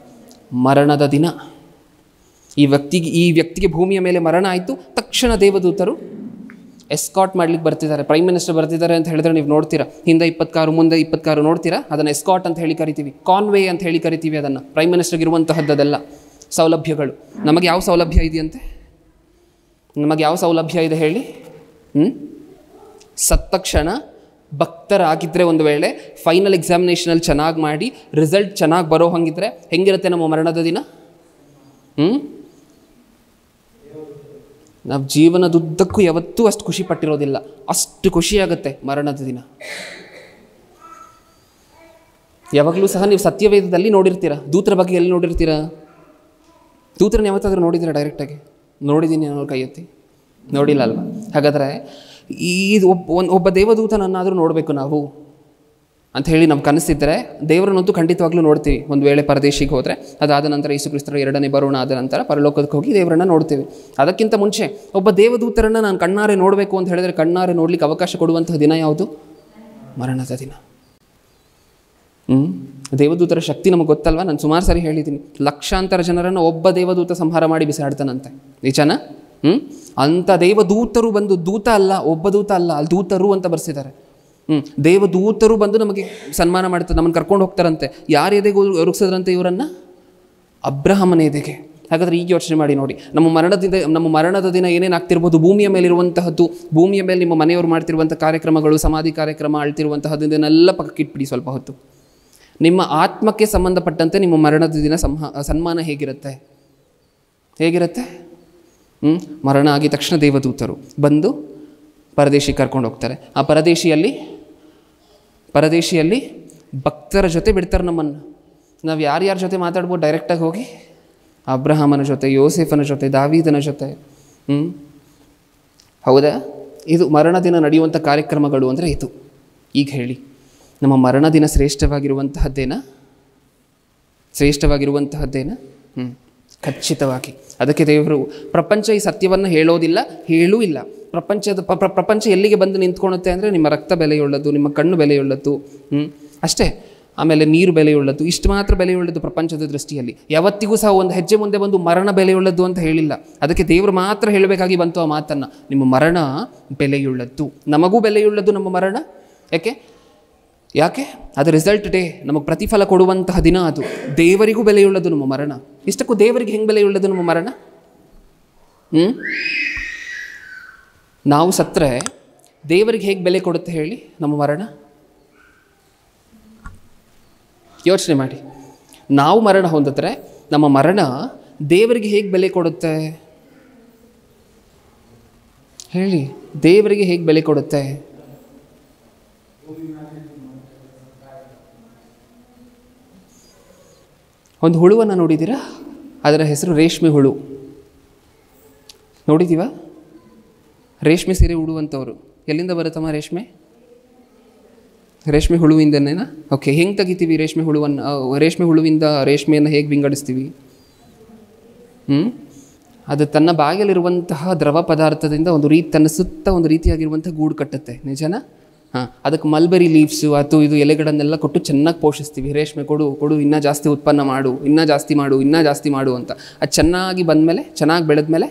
ಮರಣದ ದಿನ. ಈ ವ್ಯಕ್ತಿಗೆ ಭೂಮಿಯ ಮೇಲೆ ಮರಣ ಆಯಿತು. ತಕ್ಷಣ ದೇವದೂತರು ಎಸ್ಕಾಟ್ ಮಾಡ್ಲಿಕ್ಕೆ ಬರ್ತಿದ್ದಾರೆ. ಪ್ರೈಮ್ ಮಿನಿಸ್ಟರ್ ಬರ್ತಿದ್ದಾರೆ ಅಂತ ಹೇಳಿದ್ರೆ ನೀವು ನೋಡ್ತೀರಾ, ಹಿಂದೆ 20 ಕಾರು ಮುಂದೆ 20 ಕಾರು ನೋಡ್ತೀರಾ. ಅದನ್ನು ಎಸ್ಕಾಟ್ ಅಂತ ಹೇಳಿ ಕರಿತೀವಿ, ಕಾನ್ವೇ ಅಂತ ಹೇಳಿ ಕರಿತೀವಿ ಅದನ್ನು. ಪ್ರೈಮ್ ಮಿನಿಸ್ಟರ್ಗೆ ಇರುವಂತಹದ್ದೆಲ್ಲ ಸೌಲಭ್ಯಗಳು. ನಮಗೆ ಯಾವ ಸೌಲಭ್ಯ ಇದೆಯಂತೆ? ನಮಗೆ ಯಾವ ಸೌಲಭ್ಯ ಇದೆ ಹೇಳಿ? ಸತ್ತ ಕ್ಷಣ ಭಕ್ತರಾಗಿದ್ದರೆ, ಒಂದು ವೇಳೆ ಫೈನಲ್ ಎಕ್ಸಾಮಿನೇಷನಲ್ಲಿ ಚೆನ್ನಾಗಿ ಮಾಡಿ ರಿಸಲ್ಟ್ ಚೆನ್ನಾಗಿ ಬರೋ ಹಂಗಿದ್ರೆ ಹೆಂಗಿರುತ್ತೆ ನಮ್ಮ ಮರಣದ ದಿನ? ನಾವು ಜೀವನದುದ್ದಕ್ಕೂ ಯಾವತ್ತೂ ಅಷ್ಟು ಖುಷಿ ಪಟ್ಟಿರೋದಿಲ್ಲ. ಅಷ್ಟು ಖುಷಿಯಾಗುತ್ತೆ ಮರಣದ ದಿನ. ಯಾವಾಗಲೂ ಸಹ ನೀವು ಸತ್ಯವೇದದಲ್ಲಿ ನೋಡಿರ್ತೀರ. ದೂತರ ಬಗ್ಗೆ ಎಲ್ಲಿ ನೋಡಿರ್ತೀರಾ? ದೂತರನ್ನ ಯಾವತ್ತಾದರೂ ನೋಡಿದ್ದೀರಾ ಡೈರೆಕ್ಟಾಗಿ? ನೋಡಿದ್ದೀನಿ ಅನ್ನೋ ಕೈ ಎತ್ತಿ. ನೋಡಿಲ್ಲ ಅಲ್ವಾ? ಹಾಗಾದರೆ ಇದು ಒಬ್ಬ ದೇವದೂತನನ್ನಾದರೂ ನೋಡಬೇಕು ನಾವು ಅಂತ ಹೇಳಿ ನಮ್ಗೆ ಕನಸಿದ್ದರೆ ದೇವರನ್ನಂತೂ ಖಂಡಿತವಾಗ್ಲೂ ನೋಡ್ತೀವಿ. ಒಂದು ವೇಳೆ ಪರದೇಶಿಗೆ ಹೋದರೆ, ಅದಾದ ನಂತರ ಯೇಸು ಕ್ರಿಸ್ತರ 2ನೇ ಬರೋಣ ಆದ ನಂತರ ಪರಲೋಕಕ್ಕೆ ಹೋಗಿ ದೇವರನ್ನು ನೋಡ್ತೀವಿ. ಅದಕ್ಕಿಂತ ಮುಂಚೆ ಒಬ್ಬ ದೇವದೂತರನ್ನು ನಾನು ಕಣ್ಣಾರೆ ನೋಡಬೇಕು ಅಂತ ಹೇಳಿದರೆ ಕಣ್ಣಾರೆ ನೋಡಲಿಕ್ಕೆ ಅವಕಾಶ ಕೊಡುವಂತಹ ದಿನ ಯಾವುದು? ಮರಣದ ದಿನ. ದೇವದೂತರ ಶಕ್ತಿ ನಮಗೆ ಗೊತ್ತಲ್ವ? ನಾನು ಸುಮಾರು ಸಾರಿ ಹೇಳಿದ್ದೀನಿ, ಲಕ್ಷಾಂತರ ಜನರನ್ನು ಒಬ್ಬ ದೇವದೂತ ಸಂಹಾರ ಮಾಡಿ ಬಿಸಾಡ್ತಾನಂತೆ. ನಿಜನಾ? ಅಂಥ ದೇವದೂತರು ಬಂದು, ದೂತ ಅಲ್ಲ, ಒಬ್ಬ ದೂತ ಅಲ್ಲ, ಅಲ್ಲಿ ದೂತರು ಅಂತ ಬರ್ಸಿದ್ದಾರೆ. ದೇವದೂತರು ಬಂದು ನಮಗೆ ಸನ್ಮಾನ ಮಾಡ್ತಾರೆ, ನಮ್ಮನ್ನು ಕರ್ಕೊಂಡು ಹೋಗ್ತಾರಂತೆ. ಯಾರ ಎದೆಗೆ ಒರಗಿಸಿದ್ರಂತೆ ಇವರನ್ನು? ಅಬ್ರಹಾಮನ ಎದೆಗೆ. ಹಾಗಾದರೆ ಈಗ ಯೋಚನೆ ಮಾಡಿ ನೋಡಿ, ನಮ್ಮ ಮರಣದ ದಿನ ಏನೇನು ಆಗ್ತಿರ್ಬೋದು? ಭೂಮಿಯ ಮೇಲಿರುವಂತಹದ್ದು, ಭೂಮಿಯ ಮೇಲೆ ನಿಮ್ಮ ಮನೆಯವರು ಮಾಡ್ತಿರುವಂಥ ಕಾರ್ಯಕ್ರಮಗಳು, ಸಮಾಧಿ ಕಾರ್ಯಕ್ರಮ ಆಳ್ತಿರುವಂತಹದ್ದು, ಇದನ್ನೆಲ್ಲ ಪಕ್ಕಕ್ಕಿಟ್ಬಿಡಿ ಸ್ವಲ್ಪ ಹೊತ್ತು. ನಿಮ್ಮ ಆತ್ಮಕ್ಕೆ ಸಂಬಂಧಪಟ್ಟಂತೆ ನಿಮ್ಮ ಮರಣದ ದಿನ ಸನ್ಮಾನ ಹೇಗಿರುತ್ತೆ? ಹೇಗಿರುತ್ತೆ? ಮರಣ ಆಗಿದ ತಕ್ಷಣ ದೇವದೂತರು ಬಂದು ಪರದೇಶಿ ಕರ್ಕೊಂಡು ಹೋಗ್ತಾರೆ. ಆ ಪರದೇಶಿಯಲ್ಲಿ ಭಕ್ತರ ಜೊತೆ ಬಿಡ್ತಾರೆ ನಮ್ಮನ್ನು. ನಾವು ಯಾರ್ಯಾರ ಜೊತೆ ಮಾತಾಡ್ಬೋದು ಡೈರೆಕ್ಟಾಗಿ ಹೋಗಿ? ಅಬ್ರಹಾಮನ ಜೊತೆ, ಯೋಸೇಫನ ಜೊತೆ, ದಾವೀದನ ಜೊತೆ. ಹೌದಾ? ಇದು ಮರಣ ದಿನ ನಡೆಯುವಂಥ ಕಾರ್ಯಕ್ರಮಗಳು ಅಂದರೆ ಇದು. ಈಗ ಹೇಳಿ, ನಮ್ಮ ಮರಣ ದಿನ ಶ್ರೇಷ್ಠವಾಗಿರುವಂತಹದ್ದೇನಾ? ಖಚಿತವಾಗಿ. ಅದಕ್ಕೆ ದೇವರು ಪ್ರಪಂಚ ಈ ಸತ್ಯವನ್ನು ಹೇಳೋದಿಲ್ಲ, ಹೇಳೂ ಇಲ್ಲ. ಪ್ರಪಂಚ ಎಲ್ಲಿಗೆ ಬಂದು ನಿಂತ್ಕೊಳುತ್ತೆ ಅಂದರೆ ನಿಮ್ಮ ರಕ್ತ ಬೆಲೆಯುಳ್ಳದ್ದು, ನಿಮ್ಮ ಕಣ್ಣು ಬೆಲೆಯುಳ್ಳದ್ದು, ಅಷ್ಟೇ. ಆಮೇಲೆ ನೀರು ಬೆಲೆಯುಳ್ಳದ್ದು, ಇಷ್ಟು ಮಾತ್ರ ಬೆಲೆಯುಳ್ಳದ್ದು ಪ್ರಪಂಚದ ದೃಷ್ಟಿಯಲ್ಲಿ. ಯಾವತ್ತಿಗೂ ಸಹ ಒಂದು ಹೆಜ್ಜೆ ಮುಂದೆ ಬಂದು ಮರಣ ಬೆಲೆಯುಳ್ಳದ್ದು ಅಂತ ಹೇಳಿಲ್ಲ. ಅದಕ್ಕೆ ದೇವರು ಮಾತ್ರ ಹೇಳಬೇಕಾಗಿ ಬಂತು ಆ ಮಾತನ್ನು, ನಿಮ್ಮ ಮರಣ ಬೆಲೆಯುಳ್ಳದ್ದು. ನಮಗೂ ಬೆಲೆಯುಳ್ಳದ್ದು ನಮ್ಮ ಮರಣ. ಯಾಕೆ? ಅದು ರಿಸಲ್ಟ್ ಡೇ, ನಮಗೆ ಪ್ರತಿಫಲ ಕೊಡುವಂತಹ ದಿನ ಅದು. ದೇವರಿಗೂ ಬೆಲೆಯುಳ್ಳದ್ದು ನಮ್ಮ ಮರಣ. ಇಷ್ಟಕ್ಕೂ ದೇವರಿಗೆ ಹೆಂಗೆ ಬೆಲೆಯುಳ್ಳದ್ದು ನಮ್ಮ ಮರಣ? ನಾವು ಸತ್ತರೆ ದೇವರಿಗೆ ಹೇಗೆ ಬೆಲೆ ಕೊಡುತ್ತೆ ಹೇಳಿ ನಮ್ಮ ಮರಣ? ಯೋಚನೆ ಮಾಡಿ. ನಾವು ಮರಣ ಹೊಂದಿದ್ರೆ ನಮ್ಮ ಮರಣ ದೇವರಿಗೆ ಹೇಗೆ ಬೆಲೆ ಕೊಡುತ್ತೆ ಹೇಳಿ? ದೇವರಿಗೆ ಹೇಗೆ ಬೆಲೆ ಕೊಡುತ್ತೆ? ಒಂದು ಹುಳುವನ್ನು ನೋಡಿದ್ದೀರಾ? ಅದರ ಹೆಸರು ರೇಷ್ಮೆ ಹುಳು. ನೋಡಿದ್ದೀವ? ರೇಷ್ಮೆ ಸೀರೆ ಉಡುವಂಥವ್ರು. ಎಲ್ಲಿಂದ ಬರುತ್ತಮ್ಮ ರೇಷ್ಮೆ? ರೇಷ್ಮೆ ಹುಳುವಿಂದನೇನಾ? ಓಕೆ. ಹೆಂಗೆ ತೆಗಿತೀವಿ ರೇಷ್ಮೆ ಹುಳುವನ್ನು? ರೇಷ್ಮೆ ಹುಳುವಿಂದ ರೇಷ್ಮೆಯನ್ನು ಹೇಗೆ ವಿಂಗಡಿಸ್ತೀವಿ? ಅದು ತನ್ನ ಬಾಗಿಲಿರುವಂತಹ ದ್ರವ ಪದಾರ್ಥದಿಂದ ತನ್ನ ಸುತ್ತ ಒಂದು ರೀತಿಯಾಗಿರುವಂಥ ಗೂಡು ಕಟ್ಟುತ್ತೆ. ನಿಜನಾ? ಅದಕ್ಕೆ ಮಲ್ಬೆರಿ ಲೀವ್ಸು ಅದು ಇದು ಎಲೆಗಳನ್ನೆಲ್ಲ ಕೊಟ್ಟು ಚೆನ್ನಾಗಿ ಪೋಷಿಸ್ತೀವಿ. ರೇಷ್ಮೆ ಕೊಡು ಇನ್ನೂ ಜಾಸ್ತಿ ಉತ್ಪನ್ನ ಮಾಡು, ಇನ್ನೂ ಜಾಸ್ತಿ ಮಾಡು ಅಂತ. ಅದು ಚೆನ್ನಾಗಿ ಬಂದಮೇಲೆ, ಚೆನ್ನಾಗಿ ಬೆಳೆದ್ಮೇಲೆ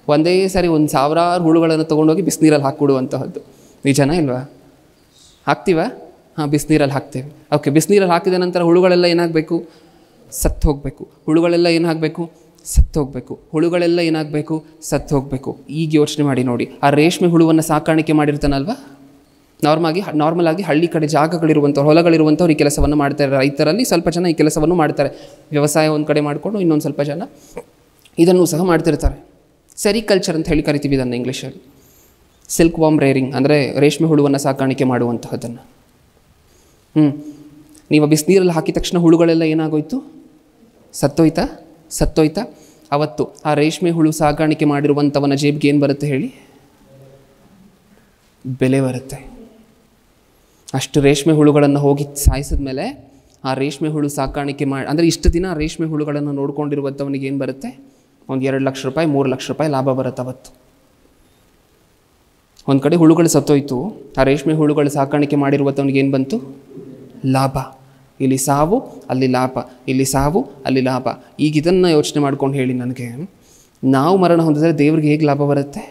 ಒಂದೇ ಸಾರಿ 1000 ಹುಳುಗಳನ್ನು ತೊಗೊಂಡೋಗಿ ಬಿಸಿನೀರಲ್ಲಿ ಹಾಕ್ಬಿಡುವಂತಹದ್ದು. ನಿಜನಾ ಇಲ್ವಾ? ಹಾಕ್ತೀವ? ಬಿಸಿನೀರಲ್ಲಿ ಹಾಕ್ತೇವೆ. ಓಕೆ, ಬಿಸಿನೀರಲ್ಲಿ ಹಾಕಿದ ನಂತರ ಹುಳುಗಳೆಲ್ಲ ಏನಾಗಬೇಕು? ಸತ್ತು ಹೋಗಬೇಕು. ಹುಳುಗಳೆಲ್ಲ ಸತ್ತು ಹೋಗಬೇಕು. ಈಗ ಯೋಚನೆ ಮಾಡಿ ನೋಡಿ, ಆ ರೇಷ್ಮೆ ಹುಳುವನ್ನು ಸಾಕಾಣಿಕೆ ಮಾಡಿರ್ತಾನಲ್ವ, ನಾರ್ಮಲ್ ಆಗಿ ಹಳ್ಳಿ ಕಡೆ ಜಾಗಗಳಿರುವಂಥವ್ರು, ಹೊಲಗಳಿರುವಂಥವ್ರು ಈ ಕೆಲಸವನ್ನು ಮಾಡ್ತಾರೆ. ರೈತರಲ್ಲಿ ಸ್ವಲ್ಪ ಜನ ಈ ಕೆಲಸವನ್ನು ಮಾಡ್ತಾರೆ. ವ್ಯವಸಾಯ ಒಂದು ಕಡೆ ಮಾಡಿಕೊಂಡು ಇನ್ನೊಂದು ಸ್ವಲ್ಪ ಜನ ಇದನ್ನು ಸಹ ಮಾಡ್ತಿರ್ತಾರೆ. ಸೆರಿಕಲ್ಚರ್ ಅಂತ ಹೇಳಿ ಕರಿತೀವಿ ಇದನ್ನು ಇಂಗ್ಲೀಷಲ್ಲಿ. ಸಿಲ್ಕ್ ವಾರ್ಮ್ ರೇರಿಂಗ್ ಅಂದರೆ ರೇಷ್ಮೆ ಹುಳುವನ್ನು ಸಾಕಾಣಿಕೆ ಮಾಡುವಂತಹದ್ದನ್ನು. ನೀವು ಬಿಸಿನೀರಲ್ಲಿ ಹಾಕಿದ ತಕ್ಷಣ ಹುಳುಗಳೆಲ್ಲ ಏನಾಗೋಯ್ತು? ಸತ್ತೋಯ್ತಾ? ಅವತ್ತು ಆ ರೇಷ್ಮೆ ಹುಳು ಸಾಕಾಣಿಕೆ ಮಾಡಿರುವಂಥವನ ಜೇಬಿಗೆ ಏನು ಬರುತ್ತೆ ಹೇಳಿ? ಬೆಲೆ ಬರುತ್ತೆ. ಅಷ್ಟು ರೇಷ್ಮೆ ಹುಳುಗಳನ್ನು ಹೋಗಿ ಸಾಯಿಸಿದ ಮೇಲೆ ಆ ರೇಷ್ಮೆ ಹುಳು ಸಾಕಾಣಿಕೆ ಅಂದರೆ ಇಷ್ಟು ದಿನ ಆ ರೇಷ್ಮೆ ಹುಳುಗಳನ್ನು ನೋಡ್ಕೊಂಡಿರುವಂಥವನಿಗೆ ಏನು ಬರುತ್ತೆ? ಒಂದು 2 ಲಕ್ಷ ರೂಪಾಯಿ, 3 ಲಕ್ಷ ರೂಪಾಯಿ ಲಾಭ ಬರುತ್ತೆ ಅವತ್ತು. ಒಂದು ಕಡೆ ಹುಳುಗಳು ಸತ್ತೋಯ್ತು, ಆ ರೇಷ್ಮೆ ಹುಳುಗಳು ಸಾಕಾಣಿಕೆ ಮಾಡಿರುವಂಥವನಿಗೆ ಏನು ಬಂತು? ಲಾಭ. ಇಲ್ಲಿ ಸಾವು, ಅಲ್ಲಿ ಲಾಭ, ಇಲ್ಲಿ ಸಾವು, ಅಲ್ಲಿ ಲಾಭ. ಈಗ ಇದನ್ನು ಯೋಚನೆ ಮಾಡ್ಕೊಂಡು ಹೇಳಿ ನನಗೆ, ನಾವು ಮರಣ ಹೊಂದಿದ್ರೆ ದೇವ್ರಿಗೆ ಹೇಗೆ ಲಾಭ ಬರುತ್ತೆ?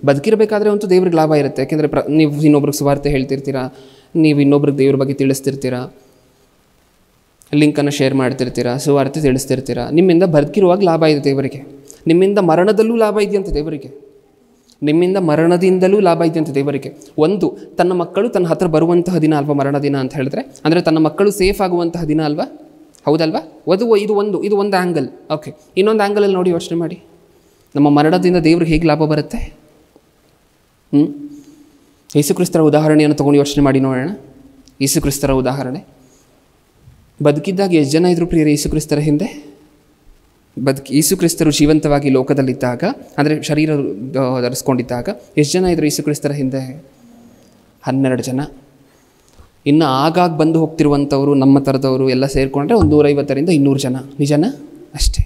ಬದುಕಿರಬೇಕಾದ್ರೆ ಅಂತೂ ದೇವ್ರಿಗೆ ಲಾಭ ಇರುತ್ತೆ. ಯಾಕೆಂದರೆ ನೀವು ಇನ್ನೊಬ್ರಿಗೆ ಸುವಾರ್ತೆ ಹೇಳ್ತಿರ್ತೀರಾ, ನೀವು ಇನ್ನೊಬ್ರಿಗೆ ದೇವ್ರ ಬಗ್ಗೆ ತಿಳಿಸ್ತಿರ್ತೀರಾ, ಲಿಂಕನ್ನು ಶೇರ್ ಮಾಡ್ತಿರ್ತೀರಾ, ಸುವಾರ್ತೆ ತಿಳಿಸ್ತಿರ್ತೀರಾ. ನಿಮ್ಮಿಂದ ಬದುಕಿರುವಾಗ ಲಾಭ ಇದೆ ದೇವರಿಗೆ. ನಿಮ್ಮಿಂದ ಮರಣದಲ್ಲೂ ಲಾಭ ಇದೆಯಂತೆ ದೇವರಿಗೆ. ನಿಮ್ಮಿಂದ ಮರಣದಿಂದಲೂ ಲಾಭ ಇದೆಯಂತೆ ದೇವರಿಗೆ. ಒಂದು, ತನ್ನ ಮಕ್ಕಳು ತನ್ನ ಹತ್ರ ಬರುವಂತಹ ದಿನ ಅಲ್ವಾ ಮರಣ ದಿನ ಅಂತ ಹೇಳಿದ್ರೆ, ಅಂದರೆ ತನ್ನ ಮಕ್ಕಳು ಸೇಫ್ ಆಗುವಂತಹ ದಿನ ಅಲ್ವಾ? ಹೌದಲ್ವಾ? ಇದು ಒಂದು ಆ್ಯಂಗಲ್. ಓಕೆ, ಇನ್ನೊಂದು ಆ್ಯಂಗಲಲ್ಲಿ ನೋಡಿ ಯೋಚನೆ ಮಾಡಿ, ನಮ್ಮ ಮರಣದಿಂದ ದೇವ್ರಿಗೆ ಹೇಗೆ ಲಾಭ ಬರುತ್ತೆ? ಯೇಸುಕ್ರಿಸ್ತರ ಉದಾಹರಣೆಯನ್ನು ತೊಗೊಂಡು ಯೋಚನೆ ಮಾಡಿ ನೋಡೋಣ. ಯೇಸುಕ್ರಿಸ್ತರ ಉದಾಹರಣೆ. ಬದುಕಿದ್ದಾಗ ಎಷ್ಟು ಜನ ಇದ್ರು ಪ್ರಿಯರೇ ಯೇಸುಕ್ರಿಸ್ತರ ಹಿಂದೆ? ಯೇಸುಕ್ರಿಸ್ತರು ಜೀವಂತವಾಗಿ ಲೋಕದಲ್ಲಿದ್ದಾಗ, ಅಂದರೆ ಶರೀರ ಧರಿಸ್ಕೊಂಡಿದ್ದಾಗ ಎಷ್ಟು ಜನ ಇದ್ರು ಯೇಸುಕ್ರಿಸ್ತರ ಹಿಂದೆ? 12 ಜನ. ಇನ್ನು ಆಗಾಗ ಬಂದು ಹೋಗ್ತಿರುವಂಥವ್ರು ನಮ್ಮ ಥರದವರು ಎಲ್ಲ ಸೇರಿಕೊಂಡ್ರೆ ಒಂದು 150ರಿಂದ 200 ಜನ. ನಿಜನಾ? ಅಷ್ಟೇ.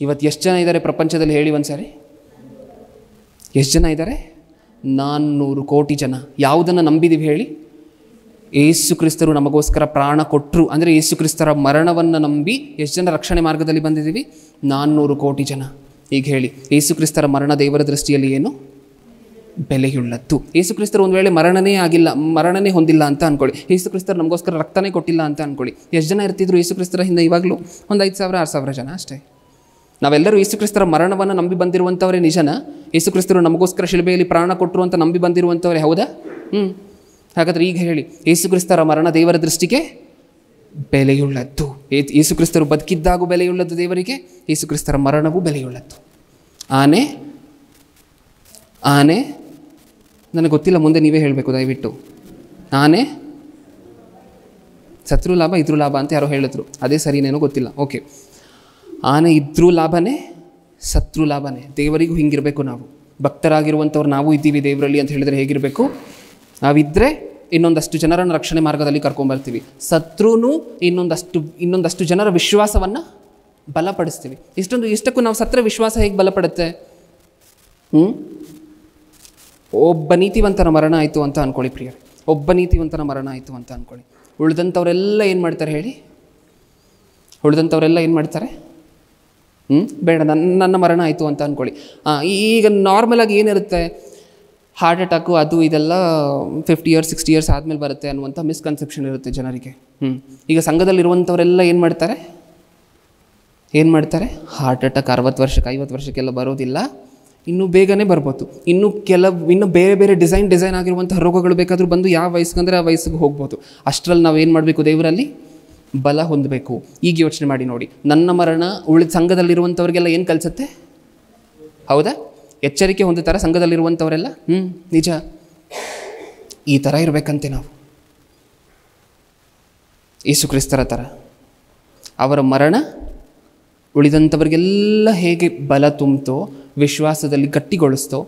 ಇವತ್ತು ಎಷ್ಟು ಜನ ಇದ್ದಾರೆ ಪ್ರಪಂಚದಲ್ಲಿ ಹೇಳಿ ಒಂದು ಸಾರಿ? ಎಷ್ಟು ಜನ ಇದ್ದಾರೆ? 400 ಕೋಟಿ ಜನ. ಯಾವುದನ್ನು ನಂಬಿದ್ದೀವಿ ಹೇಳಿ? ಯೇಸುಕ್ರಿಸ್ತರು ನಮಗೋಸ್ಕರ ಪ್ರಾಣ ಕೊಟ್ಟರು ಅಂದರೆ ಯೇಸುಕ್ರಿಸ್ತರ ಮರಣವನ್ನು ನಂಬಿ ಎಷ್ಟು ಜನ ರಕ್ಷಣೆ ಮಾರ್ಗದಲ್ಲಿ ಬಂದಿದ್ದೀವಿ? 400 ಕೋಟಿ ಜನ. ಈಗ ಹೇಳಿ, ಯೇಸುಕ್ರಿಸ್ತರ ಮರಣ ದೇವರ ದೃಷ್ಟಿಯಲ್ಲಿ ಏನು? ಬೆಲೆಯುಳ್ಳದ್ದು. ಯೇಸುಕ್ರಿಸ್ತರು ಒಂದು ವೇಳೆ ಮರಣನೇ ಹೊಂದಿಲ್ಲ ಅಂತ ಅಂದ್ಕೊಳ್ಳಿ, ಯೇಸುಕ್ರಿಸ್ತರು ನಮಗೋಸ್ಕರ ರಕ್ತನೇ ಕೊಟ್ಟಿಲ್ಲ ಅಂತ ಅಂದ್ಕೊಳ್ಳಿ, ಎಷ್ಟು ಜನ ಇರ್ತಿದ್ರು ಯೇಸುಕ್ರಿಸ್ತರ ಹಿಂದೆ ಇವಾಗಲೂ? ಒಂದು 5,000 6,000 ಜನ ಅಷ್ಟೇ. ನಾವೆಲ್ಲರೂ ಯೇಸುಕ್ರಿಸ್ತರ ಮರಣವನ್ನು ನಂಬಿ ಬಂದಿರುವಂಥವರೇ. ನಿಜನಾ? ಯೇಸುಕ್ರಿಸ್ತರು ನಮಗೋಸ್ಕರ ಶಿಲುಬೆಯಲ್ಲಿ ಪ್ರಾಣ ಕೊಟ್ಟರು ಅಂತ ನಂಬಿ ಬಂದಿರುವಂಥವರೇ. ಹೌದಾ? ಹಾಗಾದರೆ ಈಗ ಹೇಳಿ, ಯೇಸುಕ್ರಿಸ್ತರ ಮರಣ ದೇವರ ದೃಷ್ಟಿಗೆ ಬೆಲೆಯುಳ್ಳದ್ದು. ಯೇಸುಕ್ರಿಸ್ತರು ಬದುಕಿದ್ದಾಗೂ ಬೆಲೆಯುಳ್ಳದ್ದು ದೇವರಿಗೆ, ಯೇಸುಕ್ರಿಸ್ತರ ಮರಣವೂ ಬೆಲೆಯುಳ್ಳದ್ದು. ಆನೆ ನನಗೆ ಗೊತ್ತಿಲ್ಲ, ಮುಂದೆ ನೀವೇ ಹೇಳಬೇಕು ದಯವಿಟ್ಟು. ಆನೆ ಸತ್ರು ಲಾಭ ಇದ್ರೂ ಲಾಭ ಅಂತ ಯಾರೋ ಹೇಳಿದ್ರು, ಅದೇ ಸರಿನೇನೋ ಗೊತ್ತಿಲ್ಲ. ಓಕೆ, ಆನೆ ಇದ್ರೂ ಲಾಭನೇ, ಸತ್ರು ಲಾಭನೇ. ದೇವರಿಗೂ ಹಿಂಗಿರಬೇಕು. ನಾವು ಭಕ್ತರಾಗಿರುವಂಥವ್ರು ನಾವು ಇದ್ದೀವಿ ದೇವರಲ್ಲಿ ಅಂತ ಹೇಳಿದರೆ ಹೇಗಿರಬೇಕು? ನಾವಿದ್ದರೆ ಇನ್ನೊಂದಷ್ಟು ಜನರನ್ನು ರಕ್ಷಣೆ ಮಾರ್ಗದಲ್ಲಿ ಕರ್ಕೊಂಬರ್ತೀವಿ. ಸತ್ರೂ ಇನ್ನೊಂದಷ್ಟು ಜನರ ವಿಶ್ವಾಸವನ್ನು ಬಲಪಡಿಸ್ತೀವಿ. ಇಷ್ಟಕ್ಕೂ ನಾವು ಸತ್ರ ವಿಶ್ವಾಸ ಹೇಗೆ ಬಲಪಡುತ್ತೆ? ಒಬ್ಬ ನೀತಿವಂತನ ಮರಣ ಆಯಿತು ಅಂತ ಅಂದ್ಕೊಳ್ಳಿ ಪ್ರಿಯರೇ, ಒಬ್ಬ ನೀತಿವಂತನ ಮರಣ ಆಯಿತು ಅಂತ ಅಂದ್ಕೊಳ್ಳಿ. ಉಳಿದಂಥವರೆಲ್ಲ ಏನು ಮಾಡ್ತಾರೆ ಹೇಳಿ? ಉಳಿದಂಥವರೆಲ್ಲ ಏನು ಮಾಡ್ತಾರೆ? ಬೇಡ, ನನ್ನ ಮರಣ ಆಯಿತು ಅಂತ ಅಂದ್ಕೊಳ್ಳಿ. ಈಗ ನಾರ್ಮಲಾಗಿ ಏನಿರುತ್ತೆ, ಹಾರ್ಟ್ ಅಟ್ಯಾಕು ಅದು ಇದೆಲ್ಲ 50 years 60 years ಆದಮೇಲೆ ಬರುತ್ತೆ ಅನ್ನುವಂಥ ಮಿಸ್ಕನ್ಸೆಪ್ಷನ್ ಇರುತ್ತೆ ಜನರಿಗೆ. ಈಗ ಸಂಘದಲ್ಲಿರುವಂಥವರೆಲ್ಲ ಏನು ಮಾಡ್ತಾರೆ? ಹಾರ್ಟ್ ಅಟ್ಯಾಕ್ 60 ವರ್ಷಕ್ಕೆ 50 ವರ್ಷಕ್ಕೆಲ್ಲ ಬರೋದಿಲ್ಲ, ಇನ್ನೂ ಬೇಗನೆ ಬರ್ಬೋದು. ಇನ್ನು ಬೇರೆ ಬೇರೆ ಡಿಸೈನ್ ಆಗಿರುವಂಥ ರೋಗಗಳು ಬೇಕಾದರೂ ಬಂದು ಯಾವ ವಯಸ್ಸಿಗೆ ಆ ವಯಸ್ಸಿಗೆ ಹೋಗ್ಬೋದು. ಅಷ್ಟರಲ್ಲಿ ನಾವು ಏನು ಮಾಡಬೇಕು? ದೇವರಲ್ಲಿ ಬಲ ಹೊಂದಬೇಕು. ಈಗ ಯೋಚನೆ ಮಾಡಿ ನೋಡಿ, ನನ್ನ ಮರಣ ಉಳಿದ ಸಂಘದಲ್ಲಿರುವಂಥವ್ರಿಗೆಲ್ಲ ಏನು ಕಲಿಸುತ್ತೆ? ಹೌದಾ? ಎಚ್ಚರಿಕೆ ಹೊಂದುತ್ತಾರೆ ಸಂಘದಲ್ಲಿರುವಂಥವರೆಲ್ಲ. ನಿಜ. ಈ ಥರ ಇರಬೇಕಂತೆ ನಾವು, ಯೇಸುಕ್ರಿಸ್ತರ ಥರ. ಅವರ ಮರಣ ಉಳಿದಂಥವ್ರಿಗೆಲ್ಲ ಹೇಗೆ ಬಲ ತುಂಬ್ತೋ, ವಿಶ್ವಾಸದಲ್ಲಿ ಗಟ್ಟಿಗೊಳಿಸ್ತೋ,